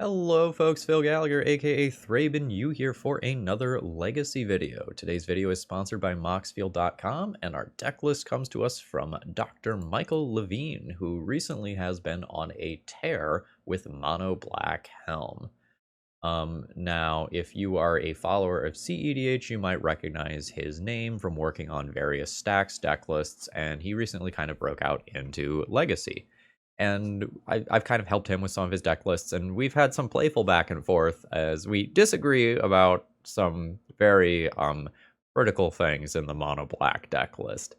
Hello folks, Phil Gallagher aka ThrabenU here for another Legacy video. Today's video is sponsored by Moxfield.com and our deck list comes to us from Dr. Michael Levine, who recently has been on a tear with Mono Black Helm. Now, if you are a follower of CEDH, you might recognize his name from working on various stacks, deck lists, and he recently kind of broke out into Legacy. And I've kind of helped him with some of his deck lists, and we've had some playful back and forth as we disagree about some very critical things in the mono black deck list.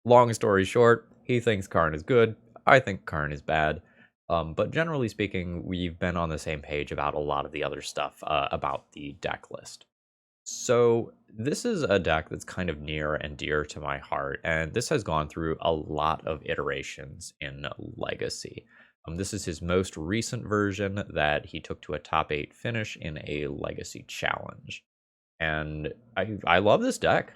Long story short, he thinks Karn is good, I think Karn is bad, but generally speaking, we've been on the same page about a lot of the other stuff about the deck list. So this is a deck that's kind of near and dear to my heart, and this has gone through a lot of iterations in Legacy. This is his most recent version that he took to a top 8 finish in a Legacy challenge. And I love this deck.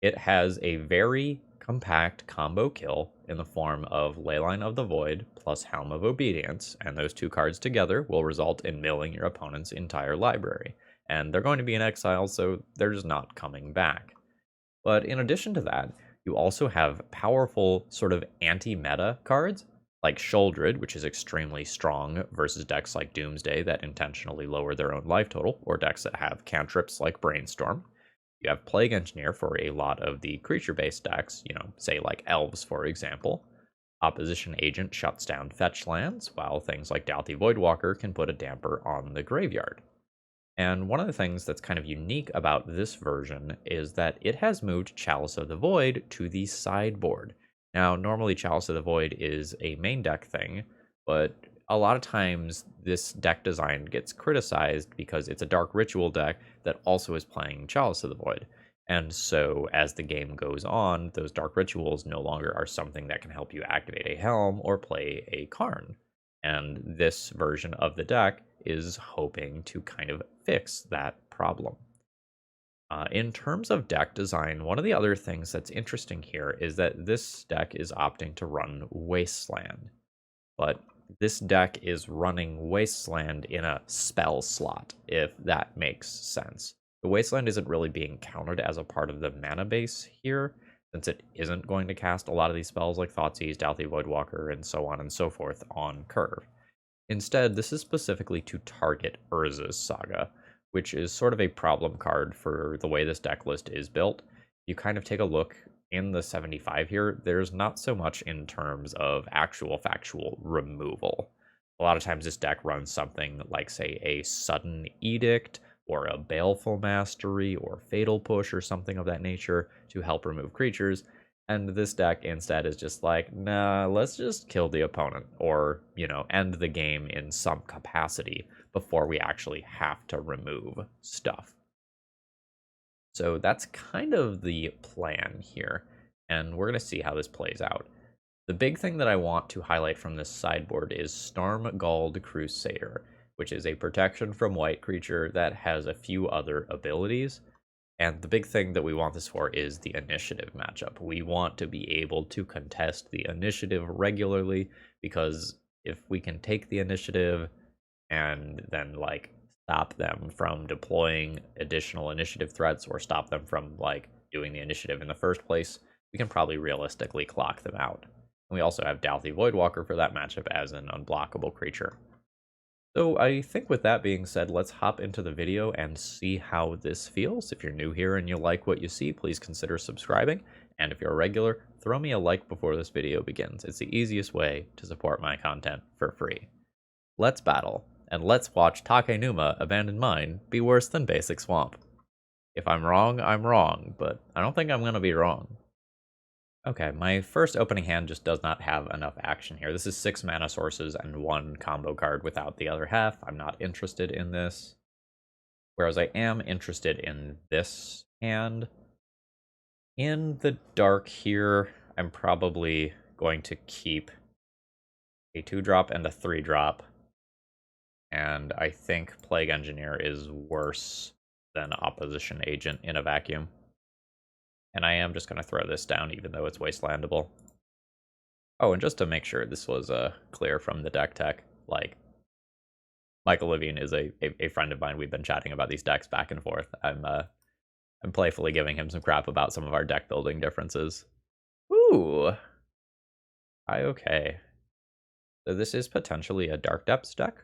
It has a very compact combo kill in the form of Leyline of the Void plus Helm of Obedience, and those two cards together will result in milling your opponent's entire library. And they're going to be in exile, so they're just not coming back. But in addition to that, you also have powerful sort of anti-meta cards, like Sheoldred, which is extremely strong versus decks like Doomsday that intentionally lower their own life total, or decks that have cantrips like Brainstorm. You have Plague Engineer for a lot of the creature-based decks, say like Elves, for example. Opposition Agent shuts down fetch lands, while things like Dauthi Voidwalker can put a damper on the graveyard. And one of the things that's kind of unique about this version is that it has moved Chalice of the Void to the sideboard. Now, normally Chalice of the Void is a main deck thing, but a lot of times this deck design gets criticized because it's a Dark Ritual deck that also is playing Chalice of the Void. And so as the game goes on, those Dark Rituals no longer are something that can help you activate a Helm or play a Karn. And this version of the deck is hoping to kind of fix that problem. In terms of deck design, one of the other things that's interesting here is that this deck is opting to run Wasteland. But this deck is running Wasteland in a spell slot, if that makes sense. The Wasteland isn't really being counted as a part of the mana base here, since it isn't going to cast a lot of these spells like Thoughtseize, Dauthi Voidwalker, and so on and so forth on curve. Instead, this is specifically to target Urza's Saga, which is sort of a problem card for the way this deck list is built. You kind of take a look in the 75 here, there's not so much in terms of actual factual removal. A lot of times this deck runs something like, say, a Sudden Edict, or a Baleful Mastery, or Fatal Push, or something of that nature to help remove creatures. And this deck instead is just like, nah, let's just kill the opponent or, end the game in some capacity before we actually have to remove stuff. So that's kind of the plan here, and we're going to see how this plays out. The big thing that I want to highlight from this sideboard is Stromgald Crusader, which is a protection from white creature that has a few other abilities. And the big thing that we want this for is the initiative matchup. We want to be able to contest the initiative regularly, because if we can take the initiative and then stop them from deploying additional initiative threats or stop them from doing the initiative in the first place, we can probably realistically clock them out. And we also have Dauthi Voidwalker for that matchup as an unblockable creature. So I think with that being said, let's hop into the video and see how this feels. If you're new here and you like what you see, please consider subscribing. And if you're a regular, throw me a like before this video begins. It's the easiest way to support my content for free. Let's battle, and let's watch Takenuma Abandoned Mine be worse than Basic Swamp. If I'm wrong, but I don't think I'm going to be wrong. Okay, my first opening hand just does not have enough action here. This is 6 mana sources and 1 combo card without the other half. I'm not interested in this. Whereas I am interested in this hand. In the dark here, I'm probably going to keep a 2-drop and a 3-drop. And I think Plague Engineer is worse than Opposition Agent in a vacuum. And I am just going to throw this down, even though it's wastelandable. Oh, and just to make sure this was clear from the deck tech, Michael Levine is a friend of mine. We've been chatting about these decks back and forth. I'm playfully giving him some crap about some of our deck building differences. Ooh. Okay. So this is potentially a Dark Depths deck,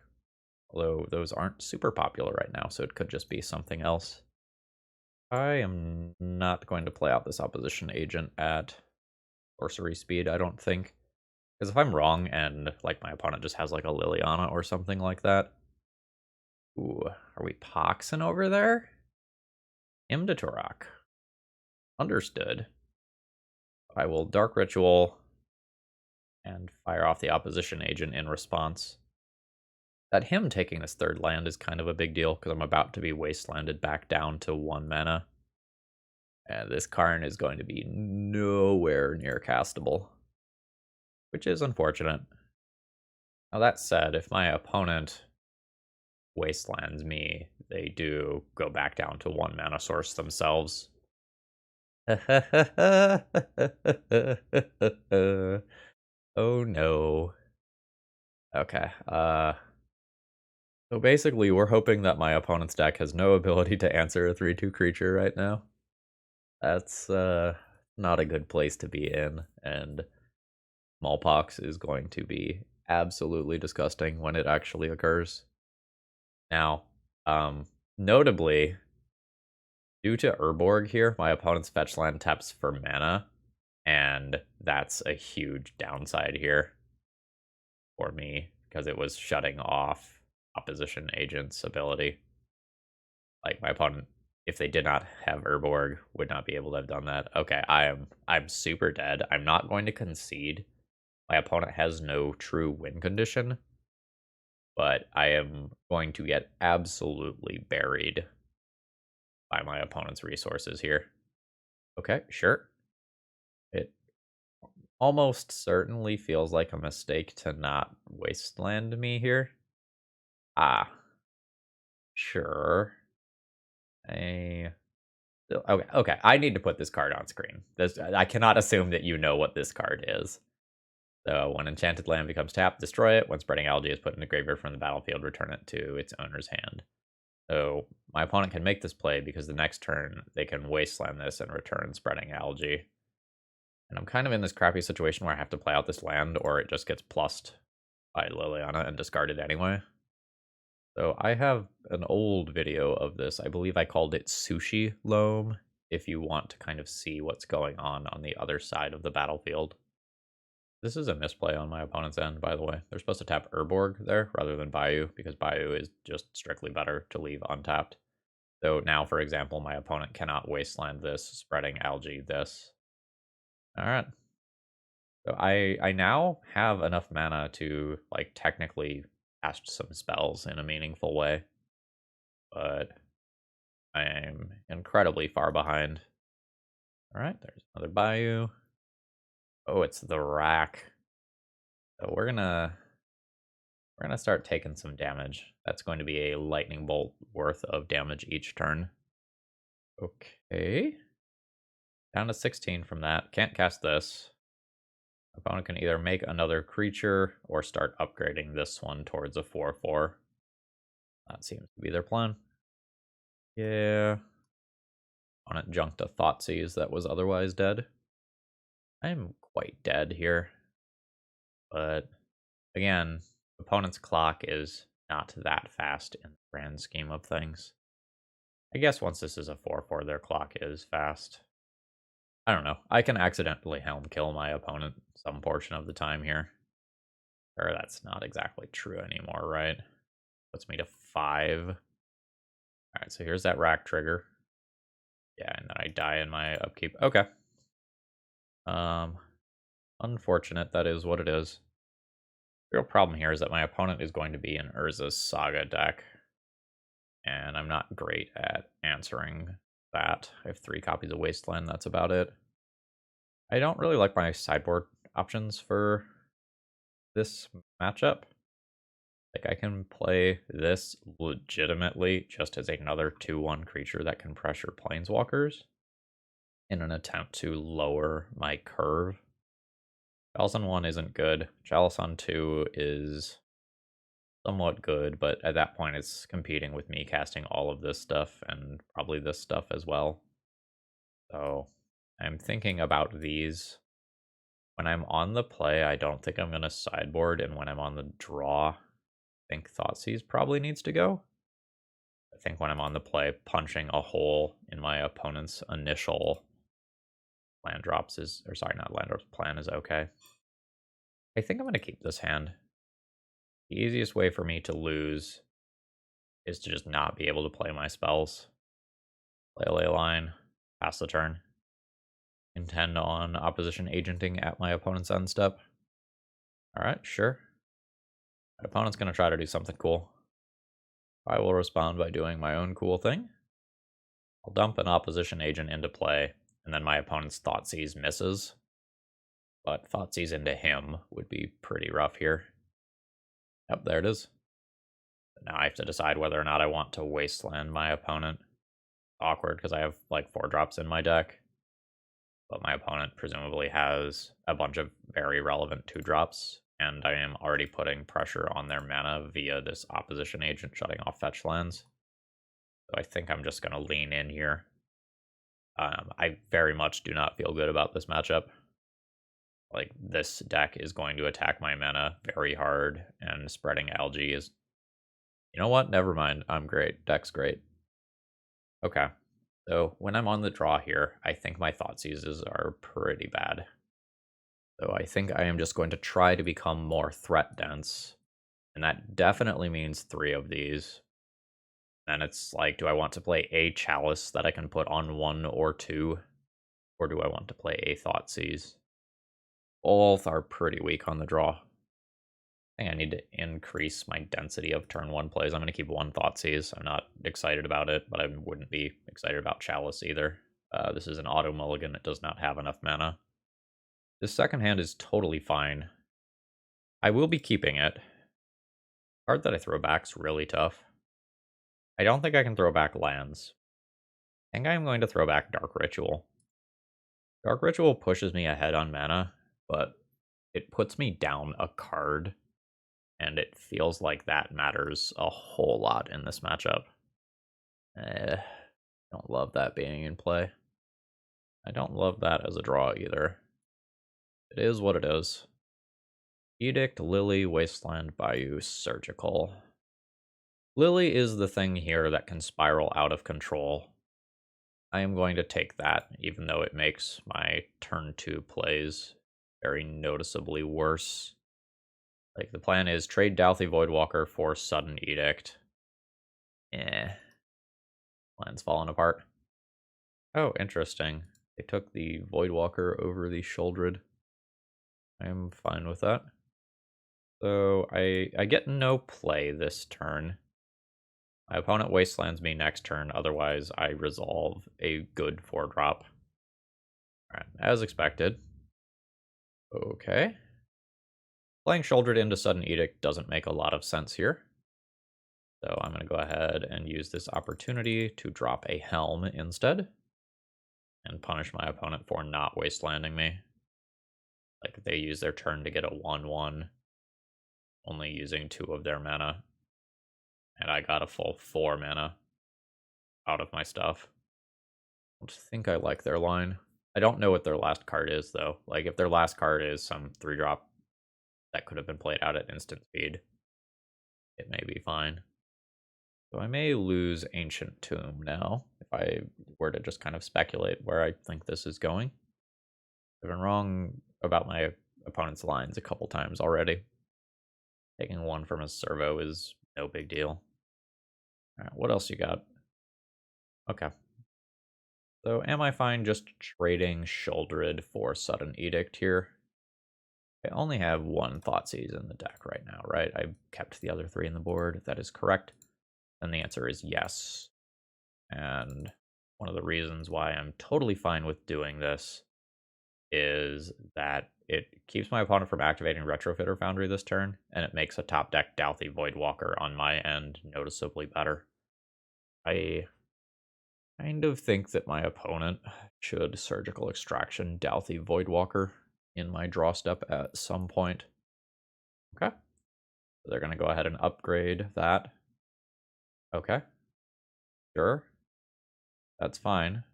although those aren't super popular right now, so it could just be something else. I am not going to play out this opposition agent at sorcery speed, I don't think. Because if I'm wrong and like my opponent just has like a Liliana or something like that. Ooh, are we Poxing over there? Imdatorak. Understood. I will Dark Ritual and fire off the opposition agent in response. That him taking this third land is kind of a big deal because I'm about to be wastelanded back down to 1 mana. And this Karn is going to be nowhere near castable, which is unfortunate. Now that said, if my opponent wastelands me, they do go back down to 1 mana source themselves. Oh no. Okay, so basically we're hoping that my opponent's deck has no ability to answer a 3/2 creature right now. That's not a good place to be in, and smallpox is going to be absolutely disgusting when it actually occurs. Now, notably, due to Urborg here, my opponent's fetch land taps for mana, and that's a huge downside here for me, because it was shutting off opposition agent's ability. Like, my opponent, if they did not have Urborg, would not be able to have done that. Okay, I'm super dead. I'm not going to concede. My opponent has no true win condition, but I am going to get absolutely buried by my opponent's resources here. Okay, sure. It almost certainly feels like a mistake to not wasteland me here. Ah, sure. Okay, okay. I need to put this card on screen. I cannot assume that you know what this card is. So when enchanted land becomes tapped, destroy it. When spreading algae is put in the graveyard from the battlefield, return it to its owner's hand. So my opponent can make this play because the next turn they can wasteland this and return spreading algae. And I'm kind of in this crappy situation where I have to play out this land or it just gets plussed by Liliana and discarded anyway. So I have an old video of this. I believe I called it Sushi Loam, if you want to kind of see what's going on the other side of the battlefield. This is a misplay on my opponent's end, by the way. They're supposed to tap Urborg there rather than Bayou, because Bayou is just strictly better to leave untapped. So now, for example, my opponent cannot wasteland this, spreading algae this. Alright. So I now have enough mana to, like, technically cast some spells in a meaningful way. But I'm incredibly far behind. Alright, there's another Bayou. Oh, it's the Rack. So we're gonna start taking some damage. That's going to be a lightning bolt worth of damage each turn. Okay. Down to 16 from that. Can't cast this. Opponent can either make another creature or start upgrading this one towards a 4/4. That seems to be their plan. Yeah. Opponent junked a Thoughtseize that was otherwise dead. I'm quite dead here. But again, opponent's clock is not that fast in the grand scheme of things. I guess once this is a 4/4, their clock is fast. I don't know. I can accidentally Helm kill my opponent some portion of the time here. Or that's not exactly true anymore, right? Puts me to 5. Alright, so here's that rack trigger. Yeah, and then I die in my upkeep. Okay. Unfortunate, that is what it is. The real problem here is that my opponent is going to be an Urza's Saga deck. And I'm not great at answering that. I have 3 copies of Wasteland, that's about it. I don't really like my sideboard options for this matchup. Like, I can play this legitimately just as another 2/1 creature that can pressure planeswalkers in an attempt to lower my curve. Chalice on 1 isn't good. Chalice on 2 is somewhat good, but at that point it's competing with me casting all of this stuff and probably this stuff as well. So I'm thinking about these. When I'm on the play, I don't think I'm going to sideboard, and when I'm on the draw, I think Thoughtseize probably needs to go. I think when I'm on the play, punching a hole in my opponent's initial land drops is, or sorry, not land drops, plan is okay. I think I'm going to keep this hand. The easiest way for me to lose is to just not be able to play my spells. Play a Leyline, pass the turn. Intend on opposition agenting at my opponent's end step. Alright, sure. My opponent's going to try to do something cool. I will respond by doing my own cool thing. I'll dump an opposition agent into play, and then my opponent's Thoughtseize misses. But Thoughtseize into him would be pretty rough here. Yep, there it is. Now I have to decide whether or not I want to wasteland my opponent. Awkward, because I have like 4 drops in my deck. But my opponent presumably has a bunch of very relevant 2 drops, and I am already putting pressure on their mana via this opposition agent shutting off fetch lands. So I think I'm just going to lean in here. I very much do not feel good about this matchup. Like, this deck is going to attack my mana very hard, and spreading algae is... You know what? Never mind. I'm great. Deck's great. Okay. So when I'm on the draw here, I think my Thoughtseizes are pretty bad. So I think I am just going to try to become more threat dense. And that definitely means 3 of these. Then it's like, do I want to play a Chalice that I can put on 1 or 2? Or do I want to play a Thoughtseize? Both are pretty weak on the draw. I think I need to increase my density of turn 1 plays. I'm going to keep 1 Thoughtseize. I'm not excited about it, but I wouldn't be excited about Chalice either. This is an auto mulligan. It does not have enough mana. This second hand is totally fine. I will be keeping it. Card that I throw back's really tough. I don't think I can throw back lands. I think I'm going to throw back Dark Ritual. Dark Ritual pushes me ahead on mana, but it puts me down a card, and it feels like that matters a whole lot in this matchup. Don't love that being in play. I don't love that as a draw either. It is what it is. Edict, Lily, Wasteland, Bayou, Surgical. Lily is the thing here that can spiral out of control. I am going to take that, even though it makes my turn 2 plays very noticeably worse. Like, the plan is trade Dauthi Voidwalker for Sudden Edict. Plan's falling apart. Oh, interesting. They took the Voidwalker over the Sheoldred. I'm fine with that. So I get no play this turn. My opponent wastelands me next turn, otherwise I resolve a good 4-drop. Alright, as expected. Okay. Playing Sheoldred into Sudden Edict doesn't make a lot of sense here. So I'm going to go ahead and use this opportunity to drop a Helm instead. And punish my opponent for not wastelanding me. Like, they use their turn to get a 1/1, only using 2 of their mana. And I got a full 4 mana out of my stuff. I don't think I like their line. I don't know what their last card is, though. Like, if their last card is some 3-drop that could have been played out at instant speed, it may be fine. So I may lose Ancient Tomb now, if I were to just kind of speculate where I think this is going. I've been wrong about my opponent's lines a couple times already. Taking 1 from his servo is no big deal. Alright, what else you got? Okay. So am I fine just trading Sheoldred for Sudden Edict here? I only have 1 Thoughtseize in the deck right now, right? I kept the other 3 in the board. If that is correct, then the answer is yes. And one of the reasons why I'm totally fine with doing this is that it keeps my opponent from activating Retrofitter Foundry this turn, and it makes a top deck Dauthi Voidwalker on my end noticeably better. I kind of think that my opponent should Surgical Extraction Dauthi Voidwalker in my draw step at some point. Okay. So they're going to go ahead and upgrade that. Okay. Sure. That's fine.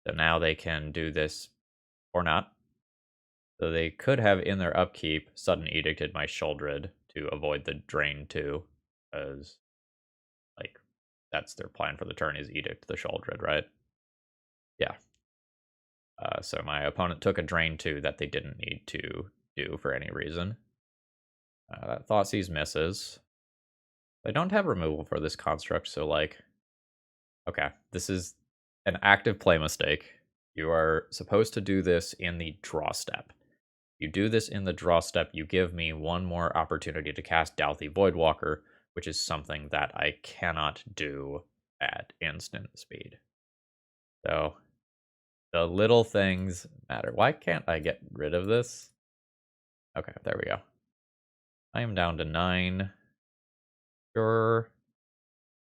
So now they can do this or not. So they could have in their upkeep Sudden Edicted my Sheoldred to avoid the drain too, because like that's their plan for the turn is Edict the Sheoldred, right? Yeah. So my opponent took a drain 2 that they didn't need to do for any reason. That Thoughtseize misses. I don't have removal for this construct, so like, okay, this is an active play mistake. You are supposed to do this in the draw step. You do this in the draw step, you give me one more opportunity to cast Dauthi Voidwalker, which is something that I cannot do at instant speed. So the little things matter. Why can't I get rid of this? Okay, there we go. I am down to 9. Sure.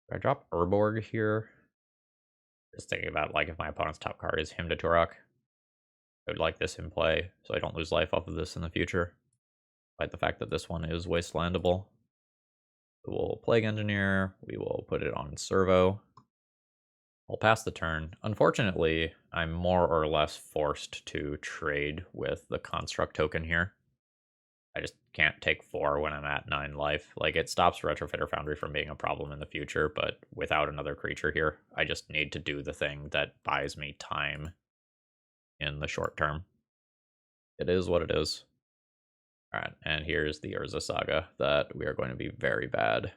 Do I drop Urborg here? Just thinking about like if my opponent's top card is Hymn to Turok. I would like this in play so I don't lose life off of this in the future. Despite the fact that this one is wastelandable. We'll Plague Engineer. We will put it on Servo. We'll pass the turn. Unfortunately, I'm more or less forced to trade with the Construct token here. I just can't take 4 when I'm at 9 life. Like, it stops Retrofitter Foundry from being a problem in the future, but without another creature here, I just need to do the thing that buys me time in the short term. It is what it is. Alright, and here's the Urza Saga that we are going to be very bad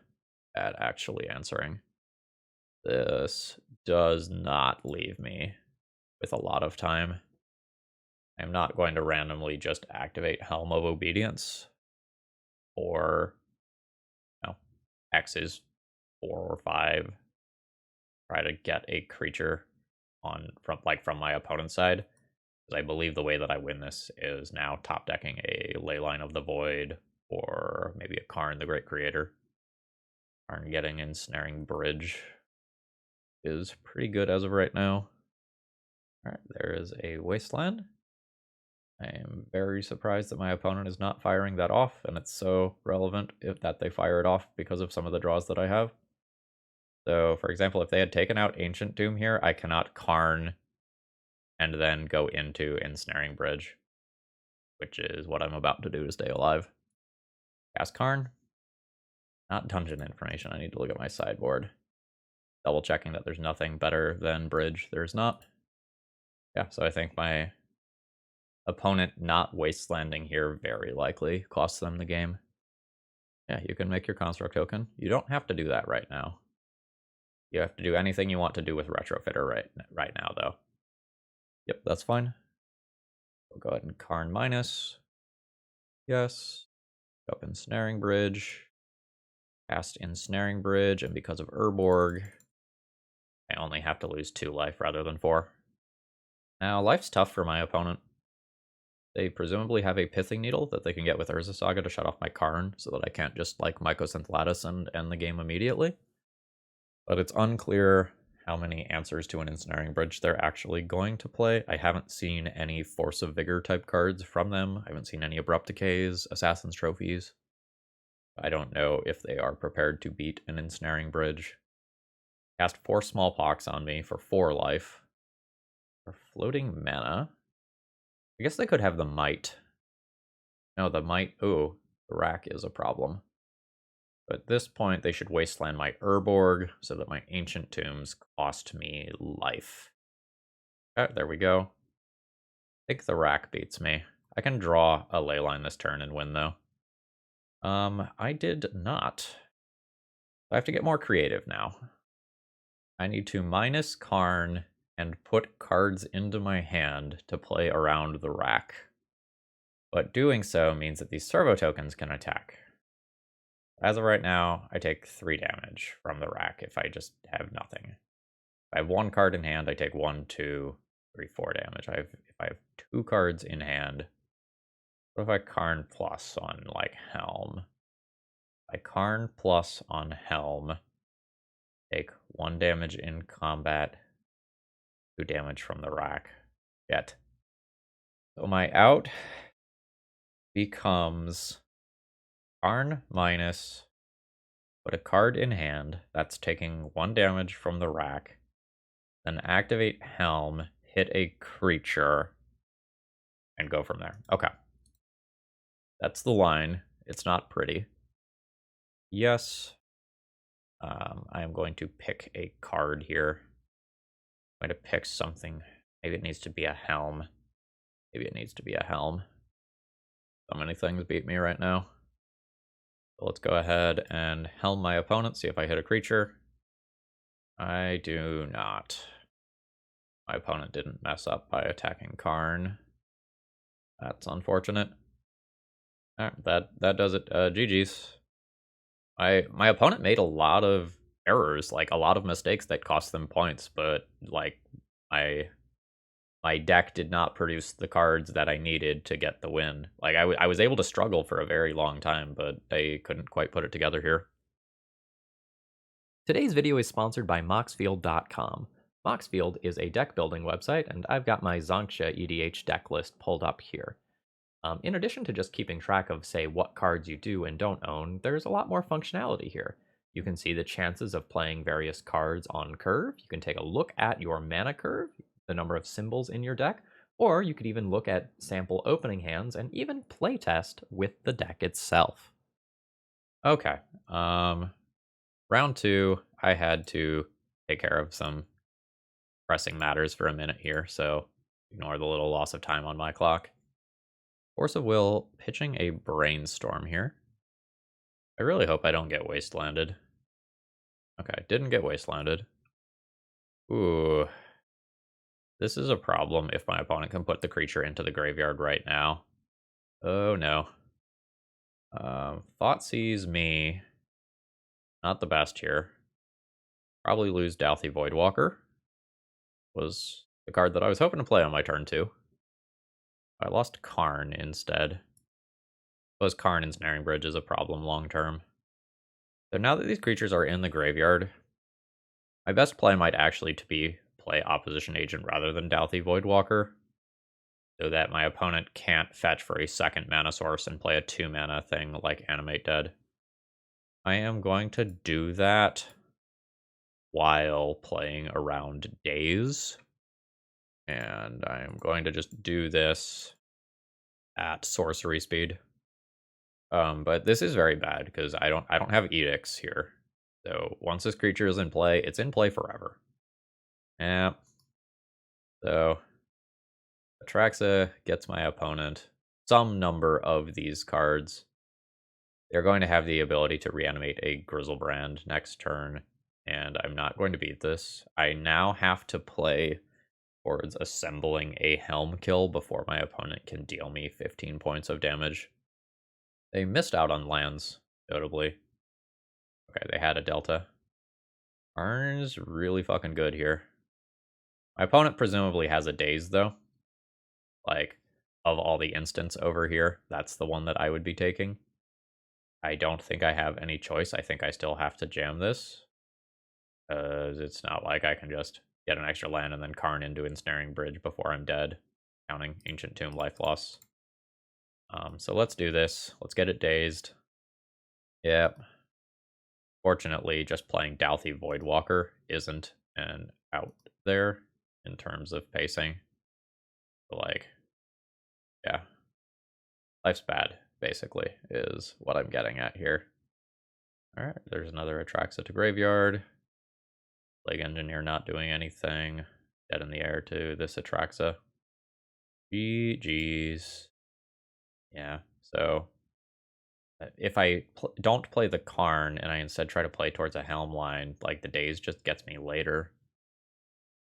at actually answering. This does not leave me with a lot of time. I'm not going to randomly just activate Helm of Obedience, or X is 4 or 5. Try to get a creature on from my opponent's side. Because I believe the way that I win this is now top decking a Leyline of the Void, or maybe a Karn the Great Creator. Karn getting Ensnaring Bridge is pretty good as of right now. Alright, there is a Wasteland. I am very surprised that my opponent is not firing that off, and it's so relevant that they fire it off because of some of the draws that I have. So, for example, if they had taken out Ancient Doom here, I cannot Karn and then go into Ensnaring Bridge, which is what I'm about to do to stay alive. Cast Karn. Not dungeon information. I need to look at my sideboard. Double checking that there's nothing better than Bridge. There's not. Yeah, so I think my opponent not wastelanding here very likely costs them the game. Yeah, you can make your Construct token. You don't have to do that right now. You have to do anything you want to do with Retrofitter right now, though. Yep, that's fine. We'll go ahead and Karn minus. Yes. Up Ensnaring Bridge. Cast Ensnaring Bridge, and because of Urborg, I only have to lose 2 life rather than 4. Now, life's tough for my opponent. They presumably have a Pithing Needle that they can get with Urza Saga to shut off my Karn, so that I can't just, like, Mycosynth Lattice and end the game immediately. But it's unclear how many answers to an Ensnaring Bridge they're actually going to play. I haven't seen any Force of Vigor type cards from them. I haven't seen any Abrupt Decays, Assassin's Trophies. I don't know if they are prepared to beat an Ensnaring Bridge. Cast 4 Smallpox on me for 4 life. For floating mana. I guess they could have the Might. No, the Might. Ooh, the Rack is a problem. But at this point, they should wasteland my Urborg so that my Ancient Tombs cost me life. Okay, there we go. I think the Rack beats me. I can draw a Leyline this turn and win, though. I did not. I have to get more creative now. I need to minus Karn and put cards into my hand to play around the Rack. But doing so means that these servo tokens can attack. As of right now, I take 3 damage from the Rack if I just have nothing. If I have 1 card in hand, I take 1, 2, 3, 4 damage. If I have 2 cards in hand, what if I Karn plus on, like, Helm? I Karn plus on Helm, take 1 damage in combat, 2 damage from the Rack. Yet. So my out becomes Karn minus, put a card in hand that's taking 1 damage from the rack, then activate Helm, hit a creature, and go from there. Okay. That's the line. It's not pretty. Yes. I am going to pick a card here. I'm going to pick something. Maybe it needs to be a Helm. Maybe it needs to be a Helm. So many things beat me right now. So let's go ahead and Helm my opponent, see if I hit a creature. I do not. My opponent didn't mess up by attacking Karn. That's unfortunate. Alright, that does it. GG's. My opponent made a lot of errors, like a lot of mistakes that cost them points, but like my deck did not produce the cards that I needed to get the win. Like I was able to struggle for a very long time, but they couldn't quite put it together here. Today's video is sponsored by Moxfield.com. Moxfield is a deck building website, and I've got my Zonksha EDH deck list pulled up here. In addition to just keeping track of, say, what cards you do and don't own, there's a lot more functionality here. You can see the chances of playing various cards on curve. You can take a look at your mana curve, the number of symbols in your deck, or you could even look at sample opening hands and even playtest with the deck itself. Okay, round 2, I had to take care of some pressing matters for a minute here, so ignore the little loss of time on my clock. Force of Will, pitching a Brainstorm here. I really hope I don't get wastelanded. Okay, didn't get wastelanded. Ooh. This is a problem if my opponent can put the creature into the graveyard right now. Oh no. Thoughtseize me. Not the best here. Probably lose Dauthi Voidwalker. Was the card that I was hoping to play on my turn 2. I lost Karn instead. Suppose Karn Ensnaring Bridge is a problem long term. So now that these creatures are in the graveyard, my best play might actually be play Opposition Agent rather than Dauthi Voidwalker, so that my opponent can't fetch for a second mana source and play a 2-mana thing like Animate Dead. I am going to do that while playing around Daze, and I am going to just do this at sorcery speed. But this is very bad because I don't have edicts here. So once this creature is in play, it's in play forever. Yeah. So Atraxa gets my opponent some number of these cards. They're going to have the ability to reanimate a Grizzlebrand next turn, and I'm not going to beat this. I now have to play towards assembling a Helm kill before my opponent can deal me 15 points of damage. They missed out on lands, notably. Okay, they had a Delta. Karn's really fucking good here. My opponent presumably has a Daze, though. Like, of all the instants over here, that's the one that I would be taking. I don't think I have any choice. I think I still have to jam this. It's not like I can just get an extra land and then Karn into Ensnaring Bridge before I'm dead, counting Ancient Tomb life loss. So let's do this. Let's get it dazed. Yep. Fortunately, just playing Dauthi Voidwalker isn't an out there in terms of pacing. But like, yeah. Life's bad, basically, is what I'm getting at here. Alright, there's another Atraxa to graveyard. Plague Engineer not doing anything. Dead in the air to this Atraxa. GG's. Yeah, so if I don't play the Karn and I instead try to play towards a Helm line, like the Daze just gets me later.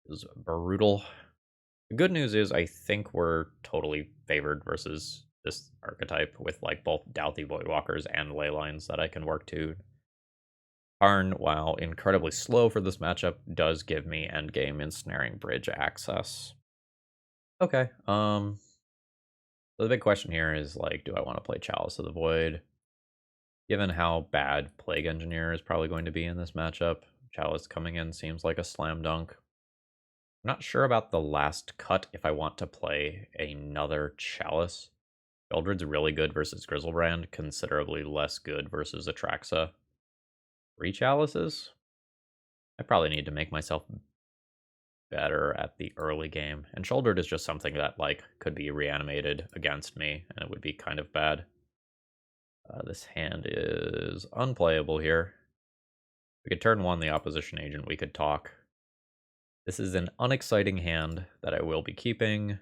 It was brutal. The good news is I think we're totally favored versus this archetype with like both Dauthi Voidwalkers and Leylines that I can work to. Karn, while incredibly slow for this matchup, does give me endgame Ensnaring Bridge access. Okay, so the big question here is like, do I want to play Chalice of the Void? Given how bad Plague Engineer is probably going to be in this matchup, Chalice coming in seems like a slam dunk. I'm not sure about the last cut if I want to play another Chalice. Sheoldred's really good versus Grizzlebrand, considerably less good versus Atraxa. 3 Chalices? I probably need to make myself better at the early game. And Sheoldred is just something that, like, could be reanimated against me, and it would be kind of bad. This hand is unplayable here. We could turn 1 the opposition agent, we could talk. This is an unexciting hand that I will be keeping.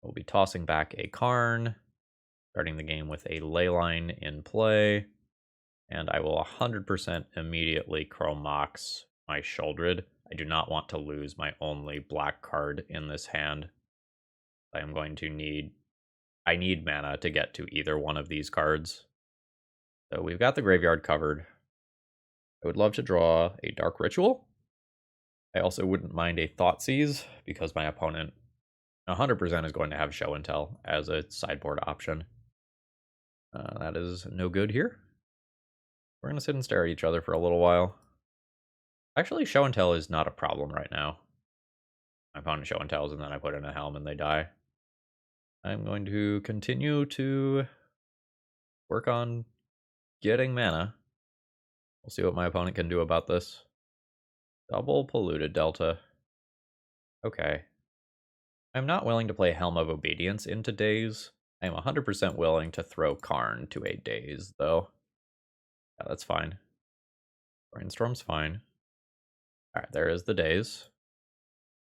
We'll be tossing back a Karn, starting the game with a Leyline in play, and I will 100% immediately Chrome Mox my Sheoldred. I do not want to lose my only black card in this hand. I am going to need... I need mana to get to either one of these cards. So we've got the graveyard covered. I would love to draw a Dark Ritual. I also wouldn't mind a Thoughtseize, because my opponent 100% is going to have Show and Tell as a sideboard option. That is no good here. We're going to sit and stare at each other for a little while. Actually, Show and Tell is not a problem right now. My opponent Show and Tells, and then I put in a Helm and they die. I'm going to continue to work on getting mana. We'll see what my opponent can do about this. Double Polluted Delta. Okay. I'm not willing to play Helm of Obedience into Daze. I am 100% willing to throw Karn to a Daze, though. Yeah, that's fine. Brainstorm's fine. Alright, there is the Daze.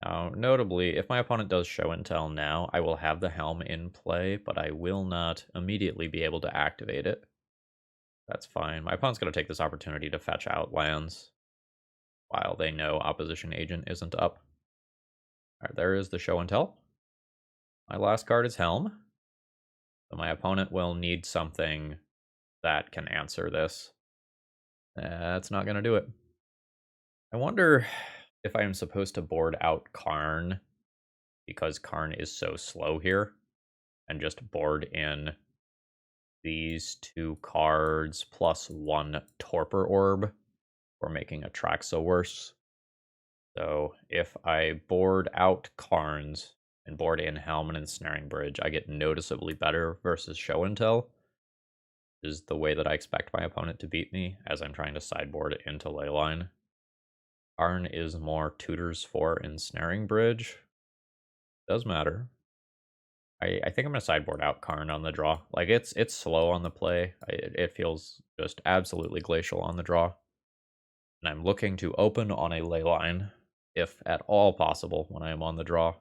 Now, notably, if my opponent does Show and Tell now, I will have the Helm in play, but I will not immediately be able to activate it. That's fine. My opponent's going to take this opportunity to fetch out lands while they know opposition agent isn't up. Alright, there is the Show and Tell. My last card is Helm. So my opponent will need something that can answer this. That's not going to do it. I wonder if I am supposed to board out Karn because Karn is so slow here, and just board in these 2 cards plus 1 Torpor Orb for making Atraxa worse. So if I board out Karns and board in Helm and Ensnaring Bridge, I get noticeably better versus Show and Tell. Is the way that I expect my opponent to beat me as I'm trying to sideboard into Leyline. Karn is more tutors for Ensnaring Bridge. Does matter. I think I'm going to sideboard out Karn on the draw. Like, it's slow on the play. It feels just absolutely glacial on the draw. And I'm looking to open on a Leyline, if at all possible, when I am on the draw.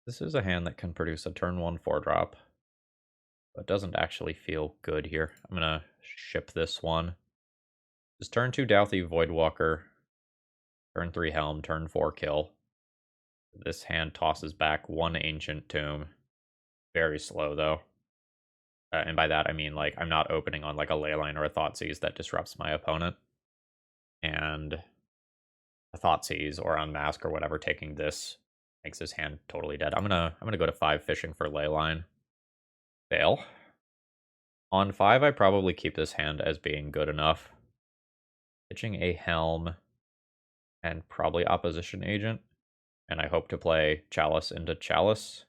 This is a hand that can produce a turn 1 4-drop. But doesn't actually feel good here. I'm going to ship this one. Just turn 2 Dauthi Voidwalker. Turn 3 Helm, turn 4 kill. This hand tosses back 1 Ancient Tomb. Very slow, though. And by that, I mean, like, I'm not opening on, like, a Leyline or a Thoughtseize that disrupts my opponent. And a Thoughtseize or Unmask or whatever taking this makes his hand totally dead. I'm gonna go to 5 fishing for Leyline. Fail. On 5, I probably keep this hand as being good enough. Pitching a Helm and probably opposition agent. And I hope to play Chalice into Chalice.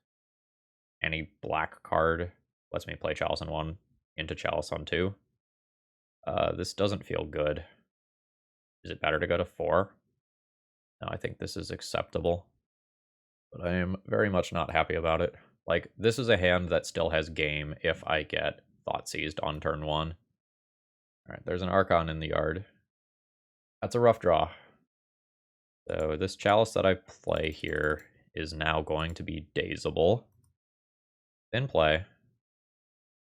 Any black card lets me play Chalice on 1 into Chalice on 2. This doesn't feel good. Is it better to go to 4? No, I think this is acceptable. But I am very much not happy about it. Like, this is a hand that still has game if I get Thoughtseized on turn 1. Alright, there's an Archon in the yard. That's a rough draw. So this Chalice that I play here is now going to be Dazeable. In play.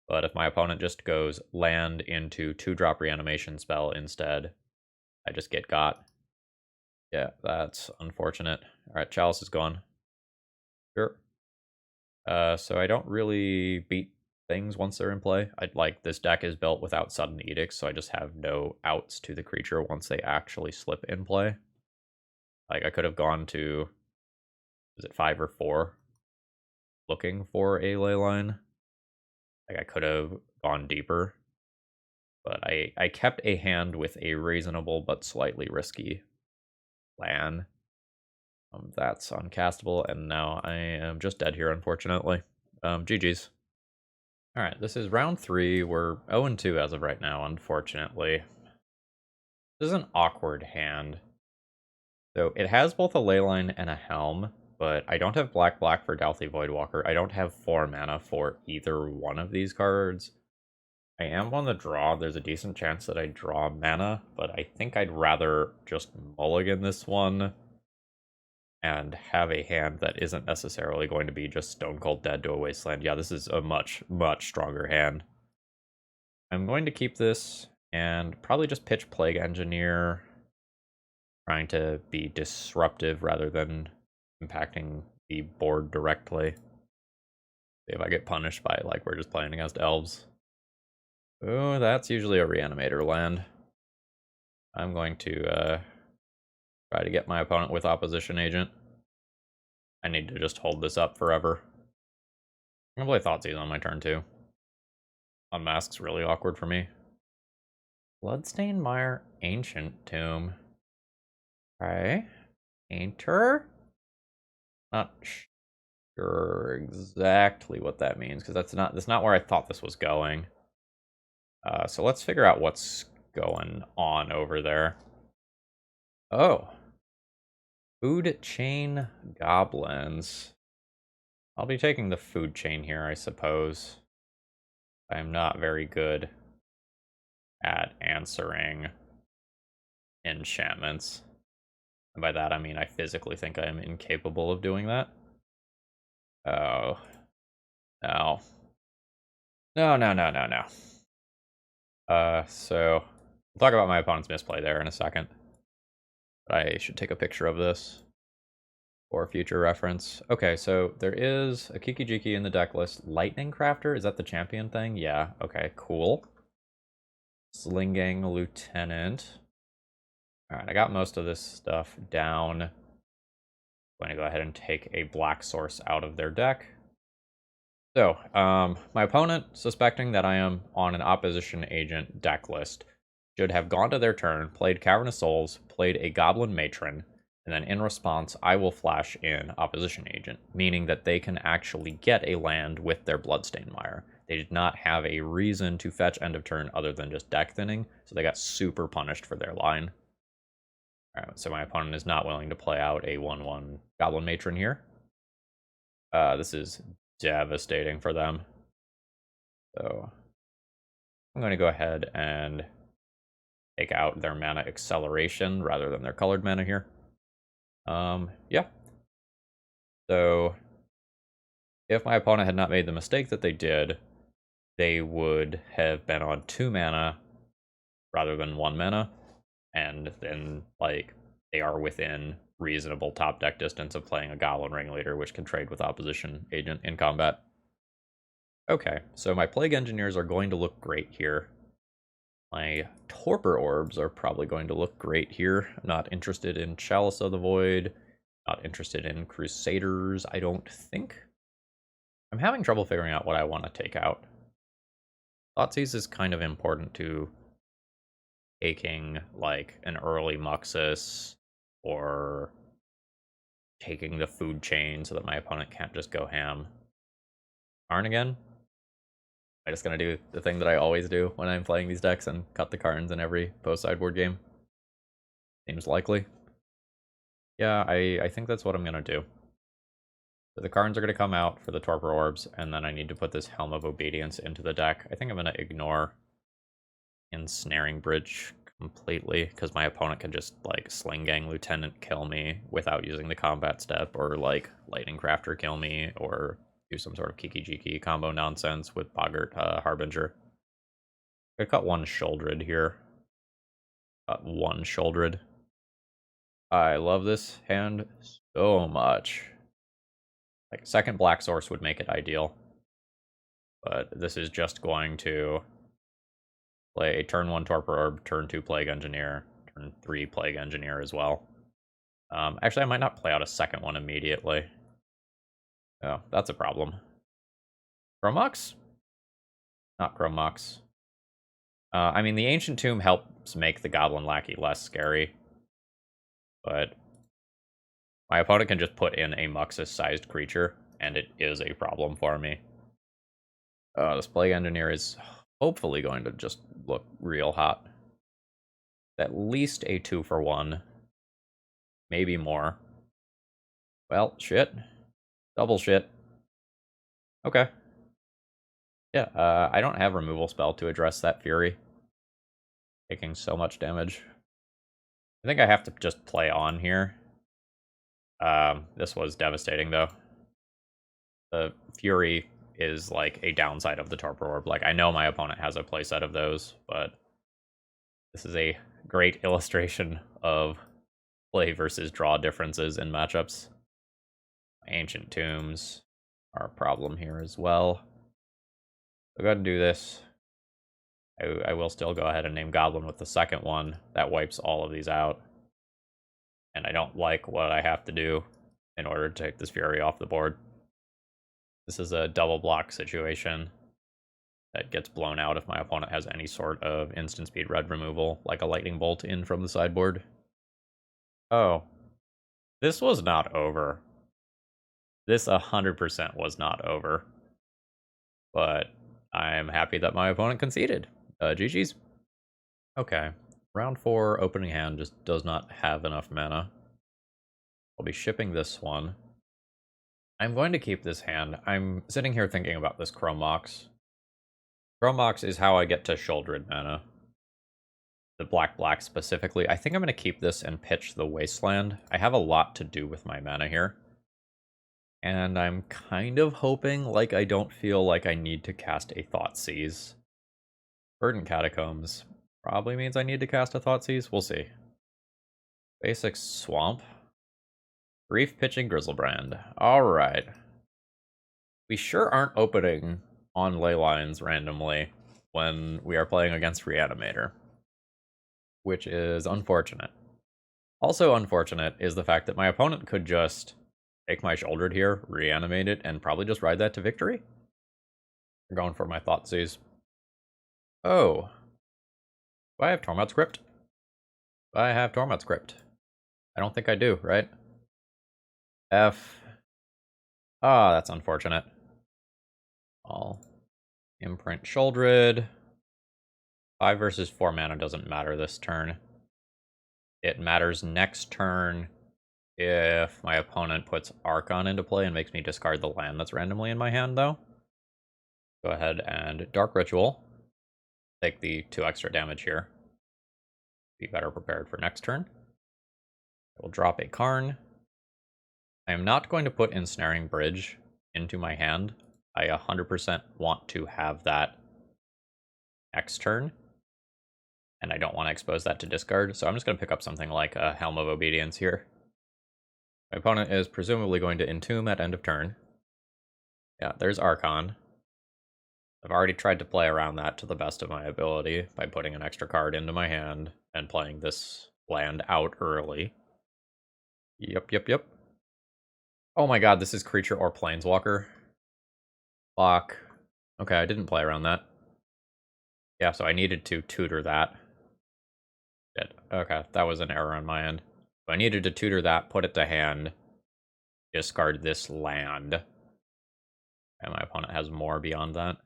But if my opponent just goes land into 2-drop reanimation spell instead, I just get got. Yeah, that's unfortunate. Alright, Chalice is gone. Sure. So I don't really beat things once they're in play. This deck is built without sudden edicts, so I just have no outs to the creature once they actually slip in play. Like, I could have gone to, is it 5 or 4? Looking for a Leyline. Like, I could have gone deeper. But I kept a hand with a reasonable but slightly risky plan. That's uncastable, and now I am just dead here, unfortunately. GG's. Alright, this is round 3. We're 0-2 as of right now, unfortunately. This is an awkward hand. So it has both a Leyline and a Helm, but I don't have black for Dauthi Voidwalker. I don't have 4 mana for either one of these cards. I am on the draw. There's a decent chance that I draw mana, but I think I'd rather just mulligan this one and have a hand that isn't necessarily going to be just stone cold dead to a wasteland. Yeah, this is a much stronger hand. I'm going to keep this and probably just pitch Plague Engineer, trying to be disruptive rather than impacting the board directly. See if I get punished by, like, we're just playing against elves. Oh, that's usually a reanimator land. I'm going to try to get my opponent with opposition agent. I need to just hold this up forever. I'm gonna play Thoughtseize on my turn too. Unmask's really awkward for me. Bloodstained Mire, Ancient Tomb. Okay. Painter? Not sure exactly what that means, because that's not where I thought this was going. So let's figure out what's going on over there. Oh. Food Chain Goblins. I'll be taking the food chain here, I suppose. I'm not very good at answering enchantments. And by that, I mean I physically think I am incapable of doing that. Oh. No. No. So we'll talk about my opponent's misplay there in a second. But I should take a picture of this for future reference. Okay, so there is a Kiki-Jiki in the deck list. Lightning Crafter, is that the champion thing? Yeah, okay, cool. Slinging Lieutenant. Alright, I got most of this stuff down. I'm going to go ahead and take a black source out of their deck. So, my opponent, suspecting that I am on an opposition agent deck list, should have gone to their turn, played Cavern of Souls, played a Goblin Matron, and then in response, I will flash in opposition agent, meaning that they can actually get a land with their Bloodstained Mire. They did not have a reason to fetch end of turn other than just deck thinning, so they got super punished for their line. Alright, so my opponent is not willing to play out a 1/1 Goblin Matron here. This is devastating for them. So I'm going to go ahead and take out their mana acceleration rather than their colored mana here. Yeah. So if my opponent had not made the mistake that they did, they would have been on 2 mana rather than 1 mana. And then, like, they are within reasonable top deck distance of playing a Goblin Ringleader, which can trade with opposition agent in combat. Okay, so my Plague Engineers are going to look great here. My Torpor Orbs are probably going to look great here. I'm not interested in Chalice of the Void. Not interested in Crusaders, I don't think. I'm having trouble figuring out what I want to take out. Thoughtseize is kind of important to taking, like, an early Muxus, or taking the food chain so that my opponent can't just go ham. Karn again? I'm just gonna do the thing that I always do when I'm playing these decks and cut the Karns in every post-sideboard game. Seems likely. Yeah, I think that's what I'm gonna do. So the Karns are gonna come out for the Torpor Orbs, and then I need to put this Helm of Obedience into the deck. I think I'm gonna ignore Ensnaring Bridge completely, because my opponent can just, like, Sling Gang Lieutenant kill me without using the combat step, or, like, Lightning Crafter kill me, or do some sort of Kiki-Jiki combo nonsense with Boggart Harbinger. I cut one Sheoldred here. Cut one Sheoldred. I love this hand so much. Like, second black source would make it ideal. But this is just going to play a turn 1 Torpor Orb, turn 2 Plague Engineer, turn 3 Plague Engineer as well. Actually, I might not play out a second one immediately. Oh, that's a problem. Chromux? Not Chromux. I mean, the Ancient Tomb helps make the Goblin Lackey less scary. But my opponent can just put in a Muxus-sized creature, and it is a problem for me. This Plague Engineer is hopefully going to just look real hot. At least a 2-for-1. Maybe more. Well, shit. Double shit. Okay. Yeah, I don't have removal spell to address that Fury. Taking so much damage. I think I have to just play on here. This was devastating, though. The Fury is like a downside of the Torpor Orb. Like, I know my opponent has a playset of those, but this is a great illustration of play versus draw differences in matchups. Ancient Tombs are a problem here as well. So go ahead and do this. I will still go ahead and name Goblin with the second one. That wipes all of these out. And I don't like what I have to do in order to take this Fury off the board. This is a double block situation that gets blown out if my opponent has any sort of instant speed red removal, like a lightning bolt in from the sideboard. Oh, this was not over. This 100% was not over. But I'm happy that my opponent conceded. GG's. Okay, round 4, opening hand just does not have enough mana. I'll be shipping this one. I'm going to keep this hand. I'm sitting here thinking about this Chrome Mox. Chrome Mox is how I get to Sheoldred mana. The black specifically. I think I'm going to keep this and pitch the Wasteland. I have a lot to do with my mana here. And I'm kind of hoping like I don't feel like I need to cast a Thoughtseize. Verdant Catacombs probably means I need to cast a Thoughtseize. We'll see. Basic Swamp. Brief pitching Grizzlebrand. Alright. We sure aren't opening on Leylines randomly when we are playing against Reanimator, which is unfortunate. Also unfortunate is the fact that my opponent could just take my Sheoldred here, reanimate it, and probably just ride that to victory. I'm going for my Thoughtseize. Oh. Do I have Tormod's Crypt? I have Tormod's Crypt. I don't think I do, right? F. Ah, that's unfortunate. I'll imprint Sheoldred. 5 versus 4 mana doesn't matter this turn. It matters next turn if my opponent puts Archon into play and makes me discard the land that's randomly in my hand, though. Go ahead and Dark Ritual. Take the 2 extra damage here. Be better prepared for next turn. I will drop a Karn. I am not going to put Ensnaring Bridge into my hand. I 100% want to have that next turn. And I don't want to expose that to discard, so I'm just going to pick up something like a Helm of Obedience here. My opponent is presumably going to Entomb at end of turn. Yeah, there's Archon. I've already tried to play around that to the best of my ability by putting an extra card into my hand and playing this land out early. Yep. Oh my god, this is creature or planeswalker. Fuck. Okay, I didn't play around that. Yeah, so I needed to tutor that. Shit. Okay, that was an error on my end. So I needed to tutor that, put it to hand, discard this land. And my opponent has more beyond that.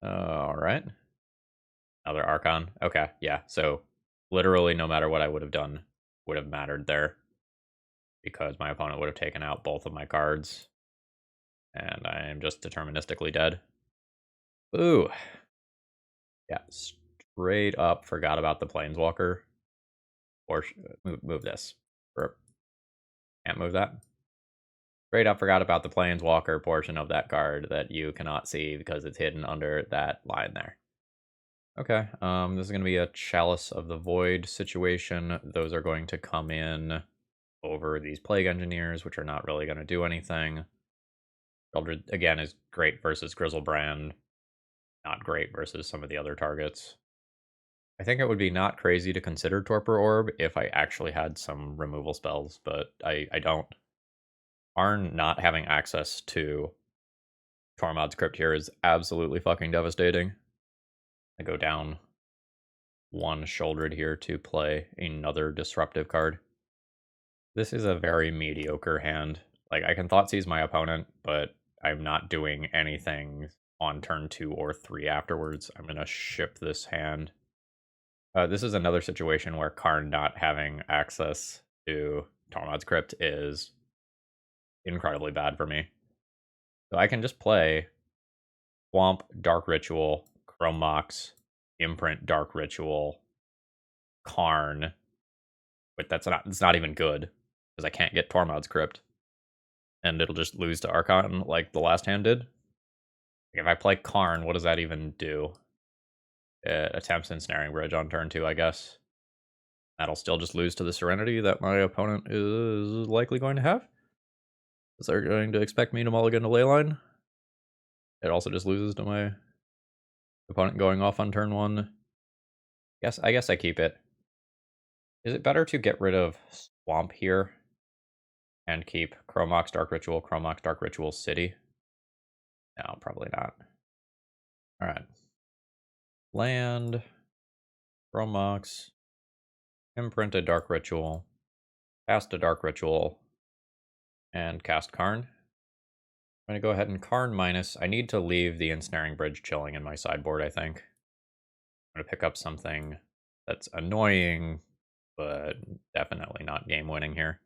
Alright. Another Archon. Okay, yeah, so literally no matter what I would have done would have mattered there. Because my opponent would have taken out both of my cards. And I am just deterministically dead. Ooh. Yeah, straight up forgot about the Planeswalker. Or move this. Can't move that. Straight up forgot about the Planeswalker portion of that card that you cannot see because it's hidden under that line there. Okay, this is going to be a Chalice of the Void situation. Those are going to come in over these Plague Engineers, which are not really going to do anything. Sheoldred, again, is great versus Grizzlebrand. Not great versus some of the other targets. I think it would be not crazy to consider Torpor Orb if I actually had some removal spells, but I don't. Karn not having access to Tormod's Crypt here is absolutely fucking devastating. I go down 1 Sheoldred here to play another disruptive card. This is a very mediocre hand. Like, I can Thoughtseize my opponent, but I'm not doing anything on turn 2 or 3 afterwards. I'm going to ship this hand. This is another situation where Karn not having access to Tormod's Crypt is incredibly bad for me. So I can just play Swamp, Dark Ritual, Chrome Mox, Imprint, Dark Ritual, Karn. But it's not even good, because I can't get Tormod's Crypt. And it'll just lose to Archon like the last hand did. If I play Karn, what does that even do? It attempts Ensnaring Bridge on turn 2, I guess. That'll still just lose to the Serenity that my opponent is likely going to have. Is they're going to expect me to mulligan to Leyline. It also just loses to my opponent going off on turn 1. I guess I keep it. Is it better to get rid of Swamp here and keep Chromox, Dark Ritual, Chromox, Dark Ritual, City? No, probably not. Alright. Land, Chromox, imprint a Dark Ritual, cast a Dark Ritual, and cast Karn. I'm going to go ahead and Karn minus. I need to leave the Ensnaring Bridge chilling in my sideboard, I think. I'm going to pick up something that's annoying, but definitely not game-winning here.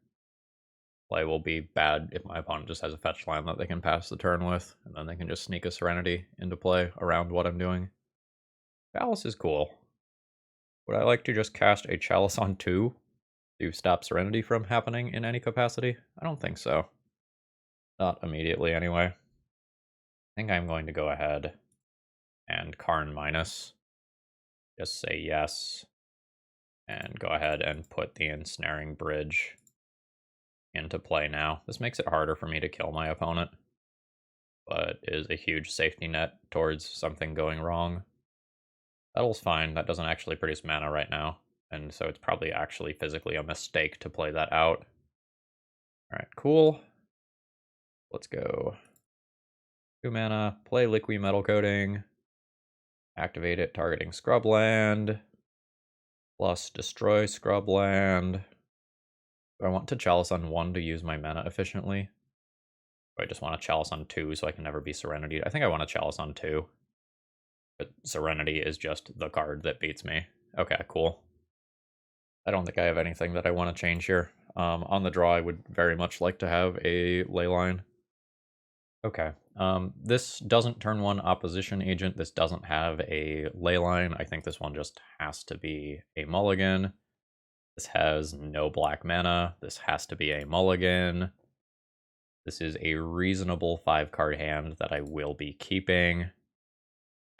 Play will be bad if my opponent just has a fetch line that they can pass the turn with, and then they can just sneak a Serenity into play around what I'm doing. Chalice is cool. Would I like to just cast a Chalice on 2 to stop Serenity from happening in any capacity? I don't think so. Not immediately, anyway. I think I'm going to go ahead and Karn minus. Just say yes. And go ahead and put the Ensnaring Bridge into play now. This makes it harder for me to kill my opponent, but is a huge safety net towards something going wrong. Battle's fine. That doesn't actually produce mana right now, and so it's probably actually physically a mistake to play that out. Alright, cool. Let's go. 2 mana, play Liquid Metal Coating, activate it targeting Scrubland, plus destroy Scrubland. Do I want to Chalice on 1 to use my mana efficiently? Or I just want to Chalice on 2 so I can never be Serenity? I think I want to Chalice on 2. But Serenity is just the card that beats me. Okay, cool. I don't think I have anything that I want to change here. On the draw, I would very much like to have a Leyline. Okay, this doesn't turn 1 opposition agent. This doesn't have a Leyline. I think this one just has to be a mulligan. This has no black mana. This has to be a mulligan. This is a reasonable 5-card hand that I will be keeping.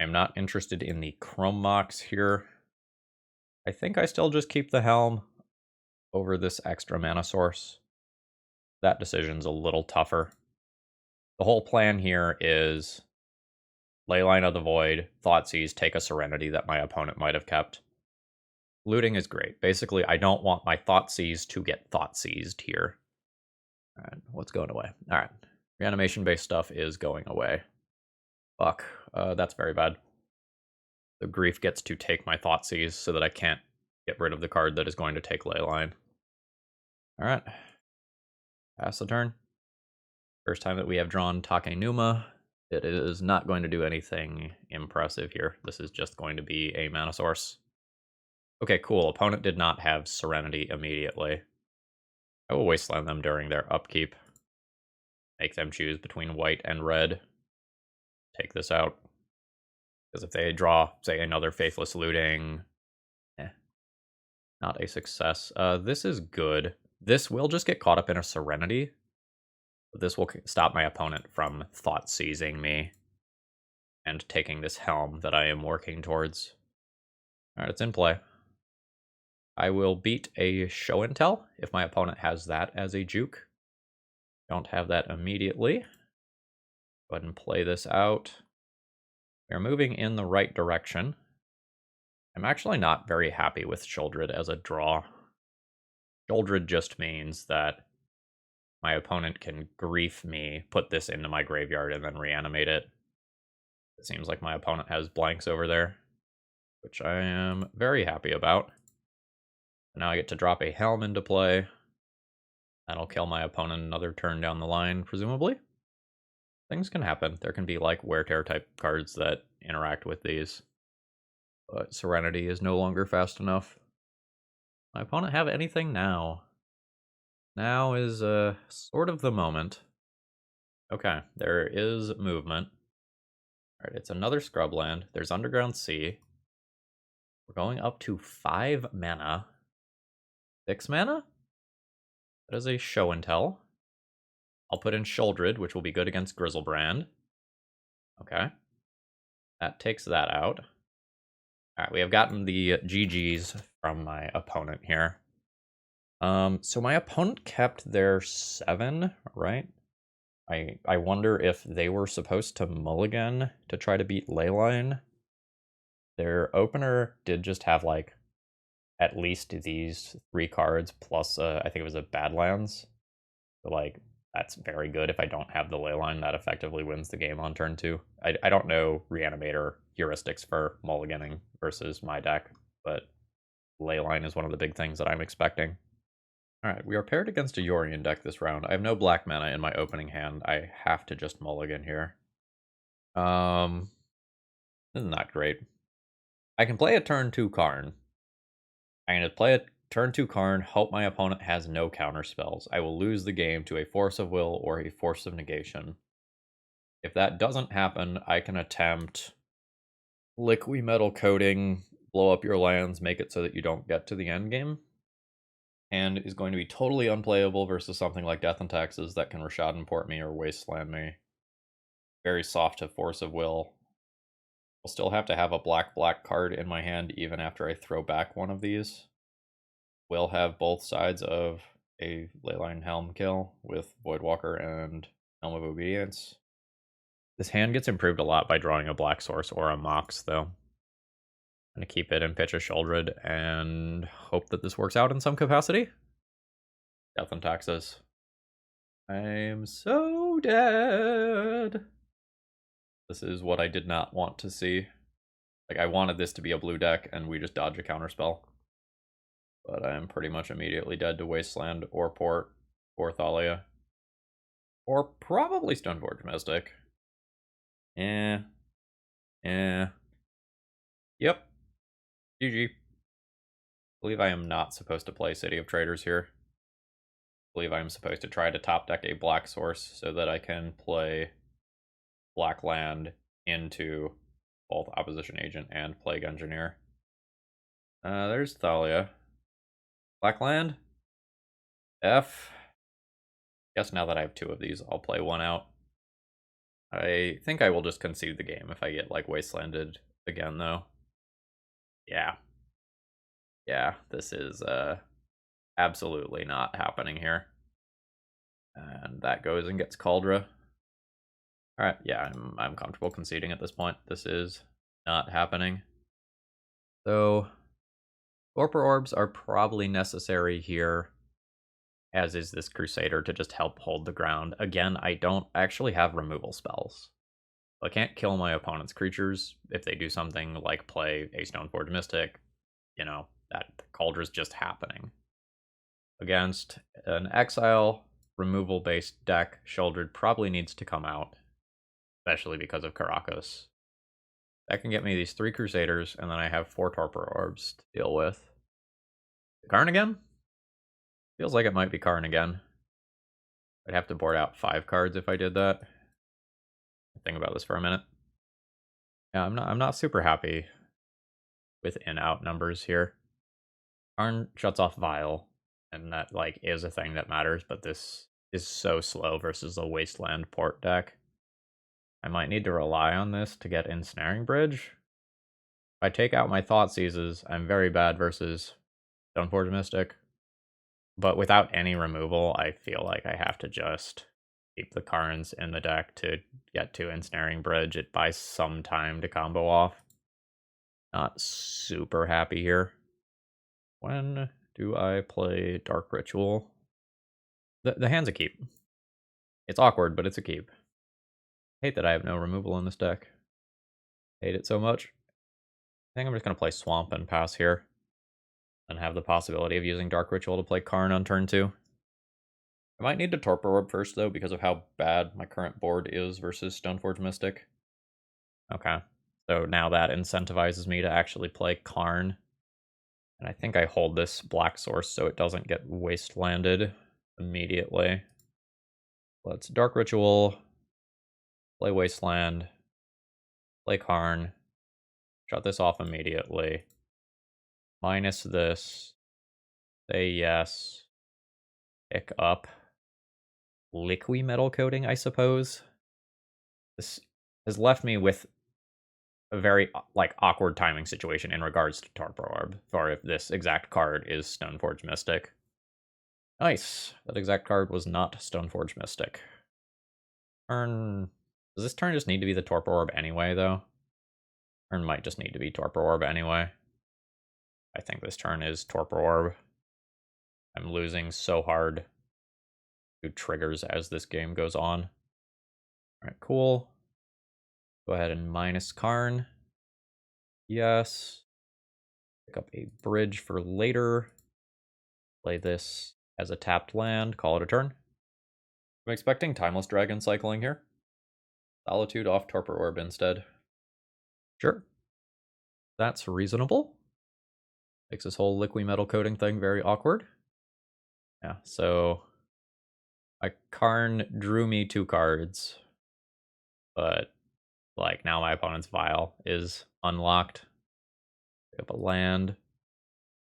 I'm not interested in the Chrome Mox here. I think I still just keep the Helm over this extra mana source. That decision's a little tougher. The whole plan here is Leyline of the Void, Thoughtseize, take a Serenity that my opponent might have kept. Looting is great. Basically, I don't want my Thoughtseize to get Thoughtseized here. Alright, what's going away? Alright, reanimation-based stuff is going away. Fuck, that's very bad. The Grief gets to take my Thoughtseize so that I can't get rid of the card that is going to take Leyline. Alright, pass the turn. First time that we have drawn Takenuma. It is not going to do anything impressive here. This is just going to be a mana source. Okay, cool. Opponent did not have Serenity immediately. I will Wasteland them during their upkeep. Make them choose between white and red. Take this out. Because if they draw, say, another Faithless Looting, not a success. This is good. This will just get caught up in a Serenity. But this will stop my opponent from Thoughtseizing me and taking this Helm that I am working towards. Alright, it's in play. I will beat a Show and Tell if my opponent has that as a juke. Don't have that immediately. Go ahead and play this out. We're moving in the right direction. I'm actually not very happy with Sheoldred as a draw. Sheoldred just means that my opponent can grief me, put this into my graveyard, and then reanimate it. It seems like my opponent has blanks over there, which I am very happy about. Now I get to drop a Helm into play. That'll kill my opponent another turn down the line, presumably. Things can happen. There can be like wear tear type cards that interact with these. But Serenity is no longer fast enough. My opponent have anything now? Now is sort of the moment. Okay, there is movement. Alright, it's another scrubland. There's Underground Sea. We're going up to 5 mana. 6 mana? That is a show and tell. I'll put in Sheoldred, which will be good against Grizzlebrand. Okay. That takes that out. Alright, we have gotten the GGs from my opponent here. So my opponent kept their 7, right? I wonder if they were supposed to mulligan to try to beat Leyline. Their opener did just have, like, at least these 3 cards, plus, I think it was a Badlands. So, like, that's very good. If I don't have the Leyline, that effectively wins the game on turn 2. I don't know Reanimator heuristics for mulliganing versus my deck, but Leyline is one of the big things that I'm expecting. Alright, we are paired against a Yorion deck this round. I have no black mana in my opening hand. I have to just mulligan here. This is not great. I can play a turn 2 Karn. I'm going to play a turn 2 Karn, hope my opponent has no counter spells. I will lose the game to a Force of Will or a Force of Negation. If that doesn't happen, I can attempt Liquid Metal Coating, blow up your lands, make it so that you don't get to the end game. And is going to be totally unplayable versus something like Death and Taxes that can Rashad Import me or Wasteland me. Very soft to Force of Will. I'll still have to have a black card in my hand even after I throw back one of these. Will have both sides of a Leyline Helm kill with Voidwalker and Helm of Obedience. This hand gets improved a lot by drawing a black source or a Mox, though. I'm going to keep it and pitch a Sheoldred and hope that this works out in some capacity. Death and Taxes. I'm so dead. This is what I did not want to see. Like, I wanted this to be a blue deck, and we just dodge a counterspell. But I'm pretty much immediately dead to Wasteland, or Port, or Thalia. Or probably Stoneforge Mystic. Yep. GG. I believe I am not supposed to play City of Traders here. I believe I am supposed to try to top deck a black source so that I can play black land into both Opposition Agent and Plague Engineer. There's Thalia. Black land. F. Guess now that I have 2 of these, I'll play 1 out. I think I will just concede the game if I get, like, Wastelanded again, though. Yeah. Yeah, this is, absolutely not happening here. And that goes and gets Kaldra. Alright, yeah, I'm comfortable conceding at this point. This is not happening. So, Torpor Orbs are probably necessary here, as is this Crusader, to just help hold the ground. Again, I don't actually have removal spells. I can't kill my opponent's creatures if they do something like play a Stoneforge Mystic. You know, that Caldra's just happening. Against an exile removal-based deck, Sheoldred probably needs to come out, especially because of Karakas. That can get me these 3 Crusaders, and then I have 4 Torpor Orbs to deal with. Karn again? Feels like it might be Karn again. I'd have to board out 5 cards if I did that. Think about this for a minute. Yeah, I'm not super happy with in-out numbers here. Karn shuts off Vile, and that, like, is a thing that matters, but this is so slow versus a Wasteland Port deck. I might need to rely on this to get Ensnaring Bridge. If I take out my Thoughtseizes, I'm very bad versus Stoneforge Mystic. But without any removal, I feel like I have to just keep the Karns in the deck to get to Ensnaring Bridge. It buys some time to combo off. Not super happy here. When do I play Dark Ritual? The hand's a keep. It's awkward, but it's a keep. Hate that I have no removal in this deck. Hate it so much. I think I'm just going to play Swamp and pass here. And have the possibility of using Dark Ritual to play Karn on turn 2. I might need to Torpor Orb first, though, because of how bad my current board is versus Stoneforge Mystic. Okay, so now that incentivizes me to actually play Karn. And I think I hold this black source so it doesn't get wastelanded immediately. Let's Dark Ritual, play Wasteland, play Karn, shut this off immediately. Minus this, say yes, pick up liquid metal coating, I suppose. This has left me with a very awkward timing situation in regards to Torpor Orb, for if this exact card is Stoneforge Mystic. Nice. That exact card was not Stoneforge Mystic. Turn. Does this turn just need to be the Torpor Orb anyway, though? Turn might just need to be Torpor Orb anyway. I think this turn is Torpor Orb. I'm losing so hard to triggers as this game goes on. Alright, cool. Go ahead and minus Karn. Yes. Pick up a bridge for later. Play this as a tapped land. Call it a turn. I'm expecting Timeless Dragon cycling here. Solitude off Torpor Orb instead. Sure. That's reasonable. Makes this whole liquid metal coating thing very awkward. Yeah, so my Karn drew me 2 cards, but now my opponent's Vial is unlocked. Pick up a land.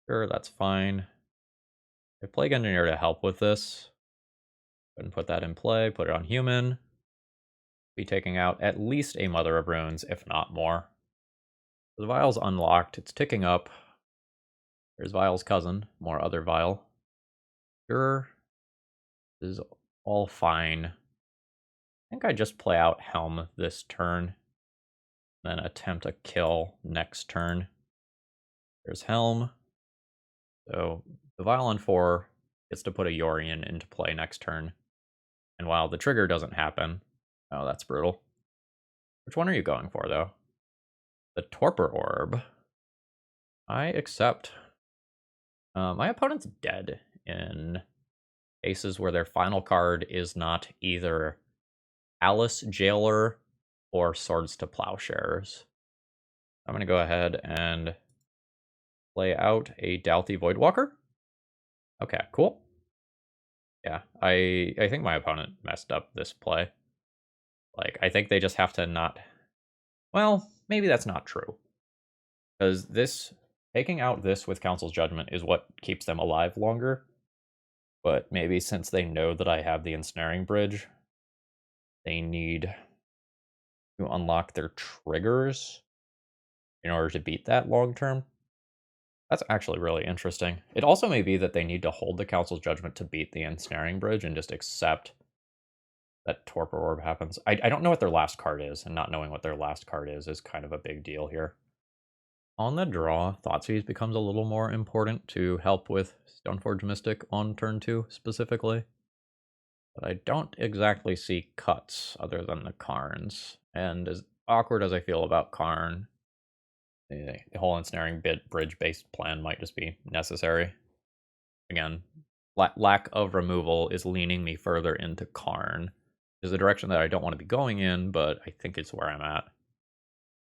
Sure, that's fine. I Plague Engineer to help with this. Go ahead and put that in play, put it on human. Be taking out at least a Mother of Runes, if not more. The Vial's unlocked, it's ticking up. There's Vial's cousin, more other Vial. Sure. This is all fine. I think I just play out Helm this turn, then attempt a kill next turn. There's Helm. So the Vial on 4 gets to put a Yorion into play next turn. And while the trigger doesn't happen, oh, that's brutal. Which one are you going for, though? The Torpor Orb. I accept. My opponent's dead in cases where their final card is not either Alice Jailer or Swords to Plowshares. I'm going to go ahead and play out a Dauthi Voidwalker. Okay, cool. Yeah, I think my opponent messed up this play. I think they just have to not... Well, maybe that's not true. Because taking out this with Council's Judgment is what keeps them alive longer. But maybe since they know that I have the Ensnaring Bridge, they need to unlock their triggers in order to beat that long term. That's actually really interesting. It also may be that they need to hold the Council's Judgment to beat the Ensnaring Bridge and just accept that Torpor Orb happens. I don't know what their last card is, and not knowing what their last card is kind of a big deal here. On the draw, Thoughtseize becomes a little more important to help with Stoneforge Mystic on turn 2 specifically. But I don't exactly see cuts other than the Karns. And as awkward as I feel about Karn, the whole Ensnaring Bridge-based plan might just be necessary. Again, lack of removal is leaning me further into Karn. Is the direction that I don't want to be going in, but I think it's where I'm at.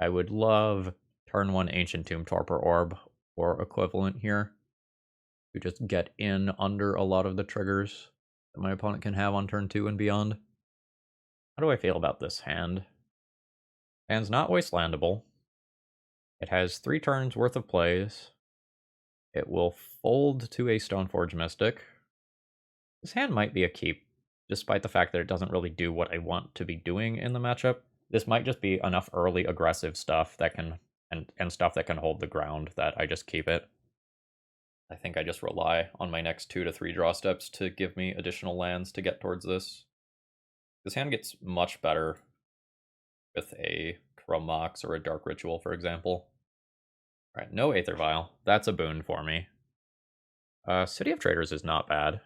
I would love turn 1 Ancient Tomb Torpor Orb or equivalent here to just get in under a lot of the triggers that my opponent can have on turn 2 and beyond. How do I feel about this hand? Hand's not wastelandable. It has 3 turns worth of plays. It will fold to a Stoneforge Mystic. This hand might be a keep, despite the fact that it doesn't really do what I want to be doing in the matchup. This might just be enough early aggressive stuff that can, and stuff that can hold the ground, that I just keep it. I think I just rely on my next 2 to 3 draw steps to give me additional lands to get towards this. This hand gets much better with a Chrome Mox or a Dark Ritual, for example. Alright, no Aether Vial. That's a boon for me. City of Traders is not bad.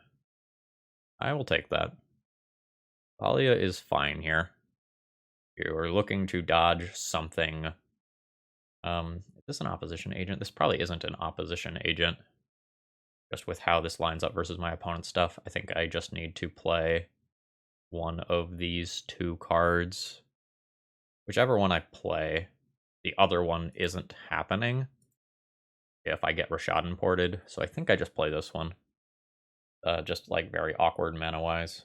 I will take that. Thalia is fine here. You're looking to dodge something. Is this an opposition agent? This probably isn't an opposition agent. Just with how this lines up versus my opponent's stuff, I think I just need to play one of these two cards. Whichever one I play, the other one isn't happening if I get Rashad imported, so I think I just play this one. Just like very awkward mana-wise.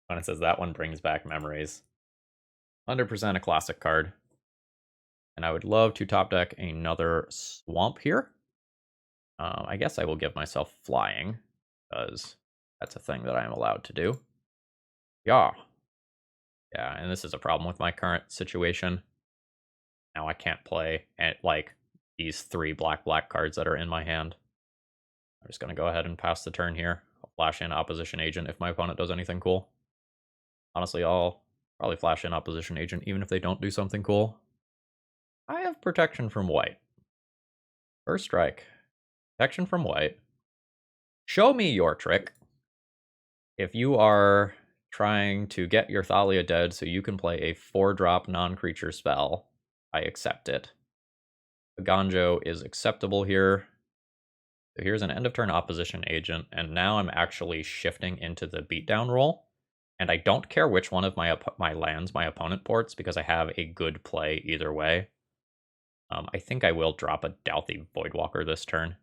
When it says that one brings back memories. 100% a classic card. And I would love to top deck another swamp here. I guess I will give myself flying, because that's a thing that I am allowed to do. Yeah. Yeah, and this is a problem with my current situation. Now I can't play like these 3 black cards that are in my hand. I'm just going to go ahead and pass the turn here. I'll flash in Opposition Agent if my opponent does anything cool. Honestly, I'll probably flash in Opposition Agent even if they don't do something cool. I have protection from white. First strike. Protection from white. Show me your trick. If you are trying to get your Thalia dead so you can play a 4-drop non-creature spell, I accept it. The Ganjo is acceptable here. So here's an end of turn Opposition Agent, and now I'm actually shifting into the beatdown role. And I don't care which one of my lands my opponent ports, because I have a good play either way. I think I will drop a Dauthi Voidwalker this turn.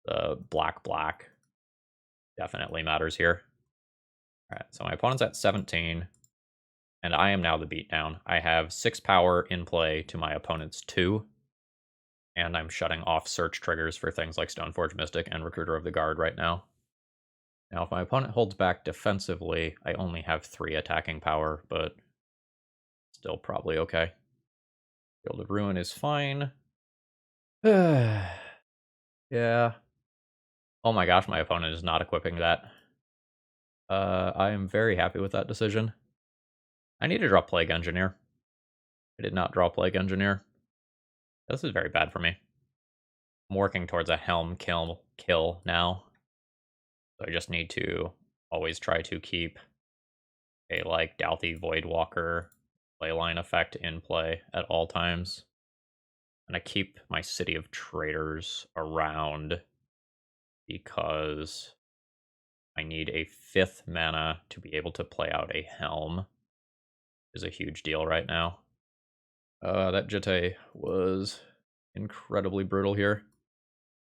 The black definitely matters here. Alright, so my opponent's at 17, and I am now the beatdown. I have 6 power in play to my opponent's 2, and I'm shutting off search triggers for things like Stoneforge Mystic and Recruiter of the Guard right now. Now, if my opponent holds back defensively, I only have 3 attacking power, but still probably okay. Field of Ruin is fine. Yeah. Oh my gosh, my opponent is not equipping that. I am very happy with that decision. I need to draw Plague Engineer. I did not draw Plague Engineer. This is very bad for me. I'm working towards a Helm kill now. So I just need to always try to keep a like Dauthi Voidwalker Leyline effect in play at all times. And I keep my City of Traders around because I need a 5th mana to be able to play out a Helm. Is a huge deal right now. That Jitte was incredibly brutal here.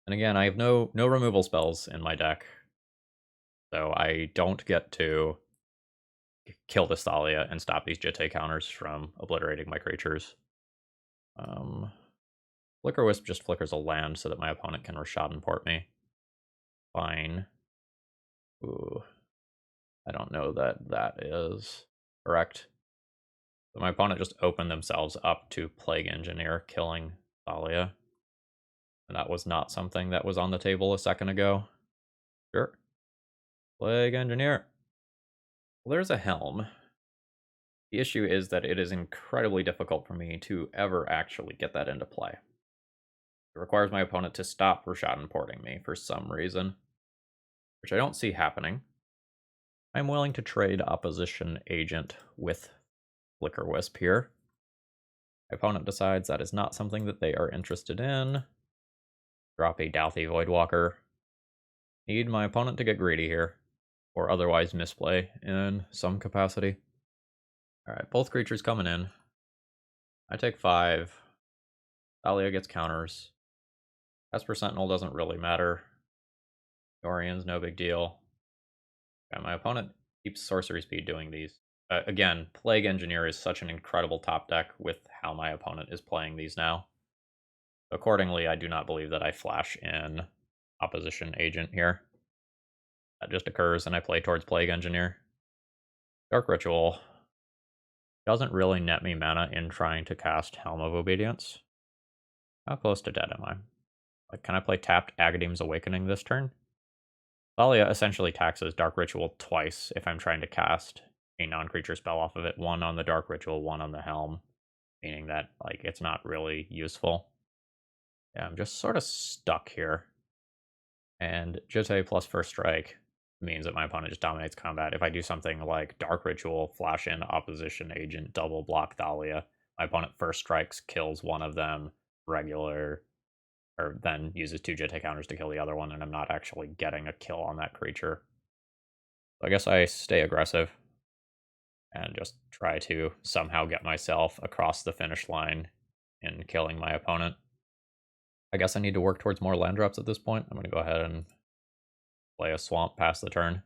And again, I have no removal spells in my deck. So I don't get to kill this Thalia and stop these Jitte counters from obliterating my creatures. Flicker Wisp just flickers a land so that my opponent can Rashad import me. Fine. Ooh. I don't know that that is correct. So my opponent just opened themselves up to Plague Engineer, killing Thalia. And that was not something that was on the table a second ago. Sure. Plague Engineer. Well, there's a Helm. The issue is that it is incredibly difficult for me to ever actually get that into play. It requires my opponent to stop Rashad importing me for some reason, which I don't see happening. I'm willing to trade Opposition Agent with Flicker Wisp here. My opponent decides that is not something that they are interested in. Drop a Dauthi Voidwalker. Need my opponent to get greedy here, or otherwise misplay in some capacity. Alright, both creatures coming in. I take 5. Thalia gets counters. Esper Sentinel doesn't really matter. Dorian's no big deal. Okay, my opponent keeps Sorcery Speed doing these. Again, Plague Engineer is such an incredible top deck with how my opponent is playing these now. Accordingly, I do not believe that I flash in Opposition Agent here. That just occurs and I play towards Plague Engineer. Dark Ritual doesn't really net me mana in trying to cast Helm of Obedience. How close to dead am I? Like, can I play tapped Agadeem's Awakening this turn? Thalia essentially taxes Dark Ritual twice if I'm trying to cast a non-creature spell off of it. 1 on the Dark Ritual, 1 on the Helm. Meaning that, like, it's not really useful. Yeah, I'm just sort of stuck here. And Jitte plus First Strike means that my opponent just dominates combat. If I do something like Dark Ritual, flash in Opposition Agent, double block Thalia, my opponent First Strikes, kills one of them, regular. or then uses 2 Jitte counters to kill the other one, and I'm not actually getting a kill on that creature. So I guess I stay aggressive and just try to somehow get myself across the finish line in killing my opponent. I guess I need to work towards more land drops at this point. I'm going to go ahead and play a swamp past the turn.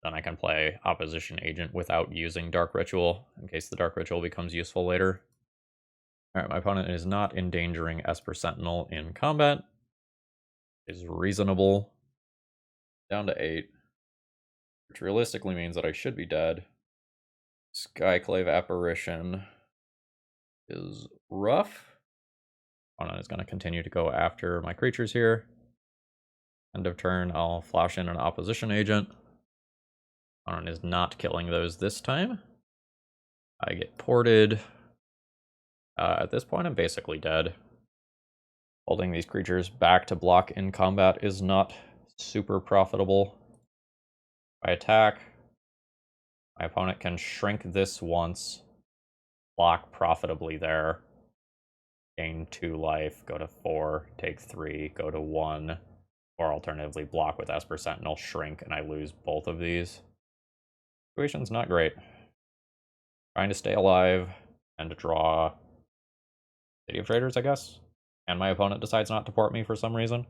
Then I can play Opposition Agent without using Dark Ritual, in case the Dark Ritual becomes useful later. Alright, my opponent is not endangering Esper Sentinel in combat. Is reasonable. Down to 8. Which realistically means that I should be dead. Skyclave Apparition is rough. Opponent is going to continue to go after my creatures here. End of turn, I'll flash in an Opposition Agent. Opponent is not killing those this time. I get ported. At this point, I'm basically dead. Holding these creatures back to block in combat is not super profitable. If I attack, my opponent can shrink this once, block profitably there, gain 2 life, go to 4, take 3, go to 1, or alternatively block with Esper Sentinel, shrink, and I lose both of these. Situation's not great. Trying to stay alive and to draw City of Traders, I guess. And my opponent decides not to port me for some reason.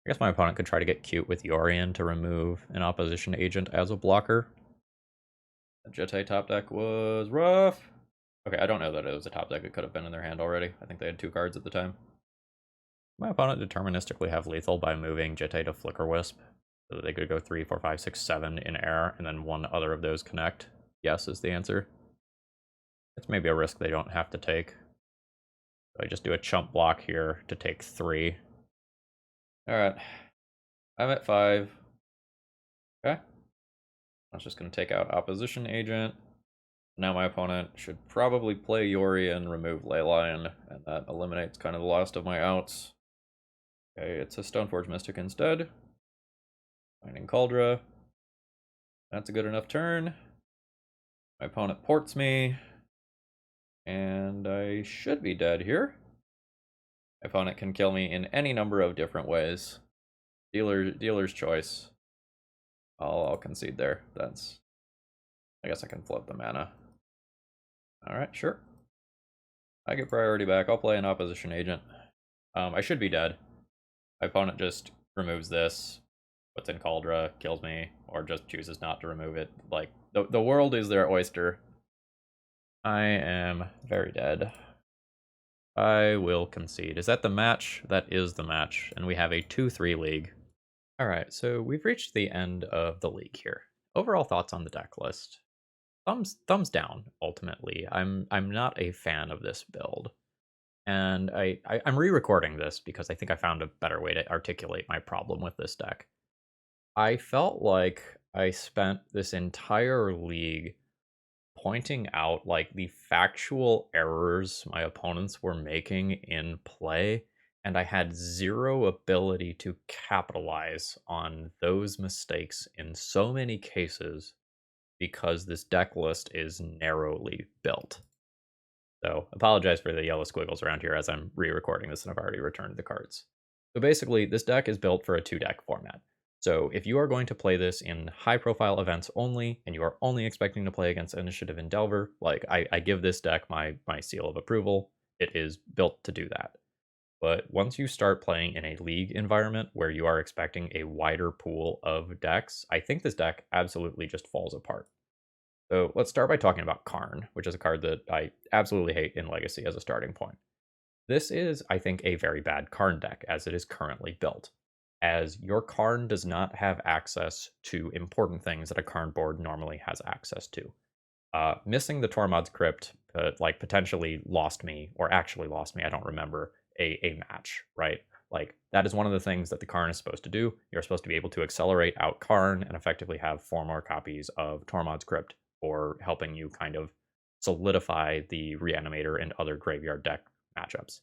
I guess my opponent could try to get cute with Yorion to remove an Opposition Agent as a blocker. The Jitte top deck was rough. Okay, I don't know that it was a top deck. It could have been in their hand already. I think they had 2 cards at the time. My opponent deterministically have lethal by moving Jitte to Flicker Wisp, so that they could go 3, 4, 5, 6, 7 in air, and then one other of those connect. Yes is the answer. It's maybe a risk they don't have to take. So I just do a chump block here to take 3. Alright. I'm at 5. Okay. I was just going to take out Opposition Agent. Now my opponent should probably play Yori and remove Leyline, and that eliminates kind of the last of my outs. Okay, it's a Stoneforge Mystic instead. Finding Kaldra. That's a good enough turn. My opponent ports me. And I should be dead here. My opponent can kill me in any number of different ways. Dealer's choice. I'll concede there. I guess I can float the mana. Alright, sure. I get priority back. I'll play an Opposition Agent. I should be dead. My opponent just removes this, puts in Kaldra, kills me, or just chooses not to remove it. Like, the world is their oyster. I am very dead. I will concede. Is that the match? That is the match. And we have a 2-3 league. Alright, so we've reached the end of the league here. Overall thoughts on the deck list. Thumbs down, ultimately. I'm not a fan of this build. And I'm re-recording this because I think I found a better way to articulate my problem with this deck. I felt like I spent this entire league pointing out like the factual errors my opponents were making in play, and I had zero ability to capitalize on those mistakes in so many cases because this deck list is narrowly built. So apologize for the yellow squiggles around here as I'm re-recording this and I've already returned the cards. So basically, this deck is built for a 2-deck format. So if you are going to play this in high-profile events only, and you are only expecting to play against Initiative and Delver, like, I give this deck my seal of approval. It is built to do that. But once you start playing in a league environment where you are expecting a wider pool of decks, I think this deck absolutely just falls apart. So let's start by talking about Karn, which is a card that I absolutely hate in Legacy as a starting point. This is, I think, a very bad Karn deck as it is currently built, as your Karn does not have access to important things that a Karn board normally has access to. Missing the Tormod's Crypt, like, potentially lost me, or actually lost me, I don't remember, a match, right? Like, that is one of the things that the Karn is supposed to do. You're supposed to be able to accelerate out Karn and effectively have 4 more copies of Tormod's Crypt, or helping you kind of solidify the Reanimator and other graveyard deck matchups.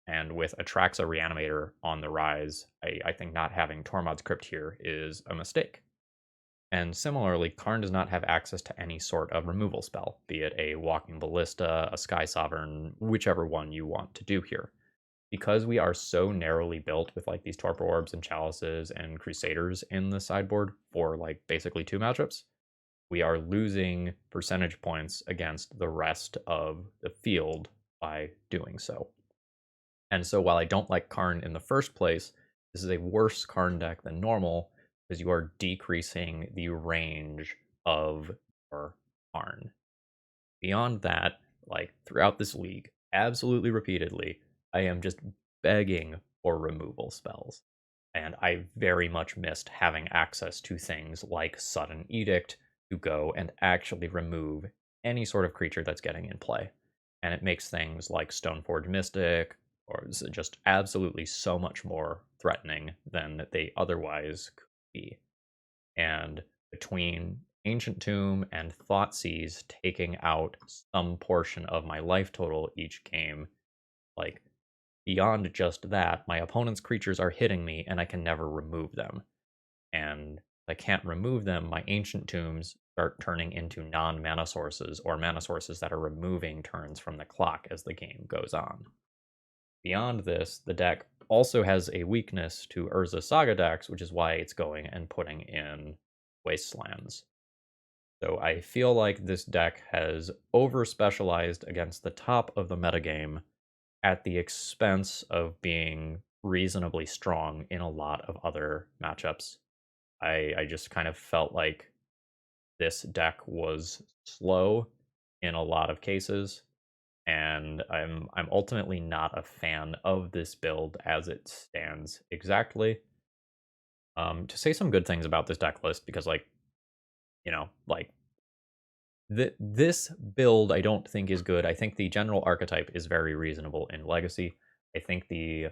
And with Atraxa Reanimator on the rise, I think not having Tormod's Crypt here is a mistake. And similarly, Karn does not have access to any sort of removal spell, be it a Walking Ballista, a Sky Sovereign, whichever one you want to do here. because we are so narrowly built with like these Torpor Orbs and Chalices and Crusaders in the sideboard for like basically 2 matchups, we are losing percentage points against the rest of the field by doing so. And so while I don't like Karn in the first place, this is a worse Karn deck than normal because you are decreasing the range of your Karn. Beyond that, like throughout this league, absolutely repeatedly, I am just begging for removal spells. And I very much missed having access to things like Sudden Edict to go and actually remove any sort of creature that's getting in play. And it makes things like Stoneforge Mystic or just absolutely so much more threatening than they otherwise could be. And between Ancient Tomb and Thoughtseize taking out some portion of my life total each game, like beyond just that, my opponent's creatures are hitting me and I can never remove them. And if I can't remove them, my Ancient Tombs start turning into non-mana sources or mana sources that are removing turns from the clock as the game goes on. Beyond this, the deck also has a weakness to Urza Saga decks, which is why it's going and putting in Wastelands. So I feel like this deck has over-specialized against the top of the metagame at the expense of being reasonably strong in a lot of other matchups. I just kind of felt like this deck was slow in a lot of cases, and I'm ultimately not a fan of this build as it stands exactly. To say some good things about this deck list, because like, like this build I don't think is good. I think the general archetype is very reasonable in Legacy. I think the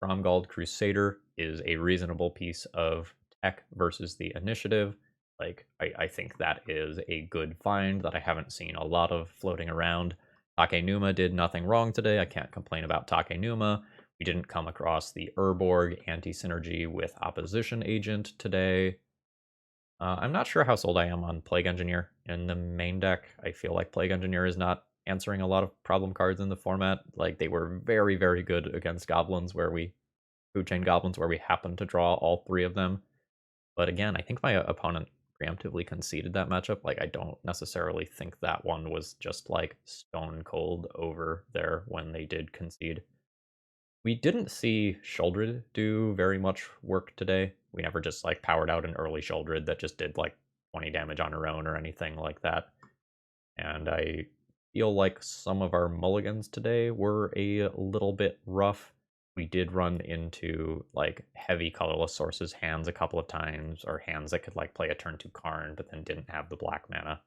Stromgald Crusader is a reasonable piece of tech versus the initiative. Like, I think that is a good find that I haven't seen a lot of floating around. Takenuma did nothing wrong today. I can't complain about Takenuma. We didn't come across the Urborg anti-synergy with Opposition Agent today. I'm not sure how sold I am on Plague Engineer in the main deck. I feel like Plague Engineer is not answering a lot of problem cards in the format. Like, they were very, very good against Goblins, Food Chain Goblins, where we happened to draw all 3 of them. But again, I think my opponent preemptively conceded that matchup. Like, I don't necessarily think that one was just like stone cold over there when they did concede. We didn't see Sheoldred do very much work today. We never just like powered out an early Sheoldred that just did like 20 damage on her own or anything like that. And I feel like some of our mulligans today were a little bit rough. We did run into like heavy colorless sources hands a couple of times, or hands that could like play a turn 2 Karn but then didn't have the black mana.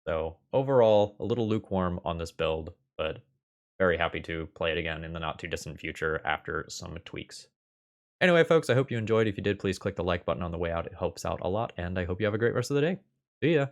So overall, a little lukewarm on this build, but very happy to play it again in the not too distant future after some tweaks. Anyway, folks, I hope you enjoyed. If you did, please click the like button on the way out. It helps out a lot, and I hope you have a great rest of the day. See ya!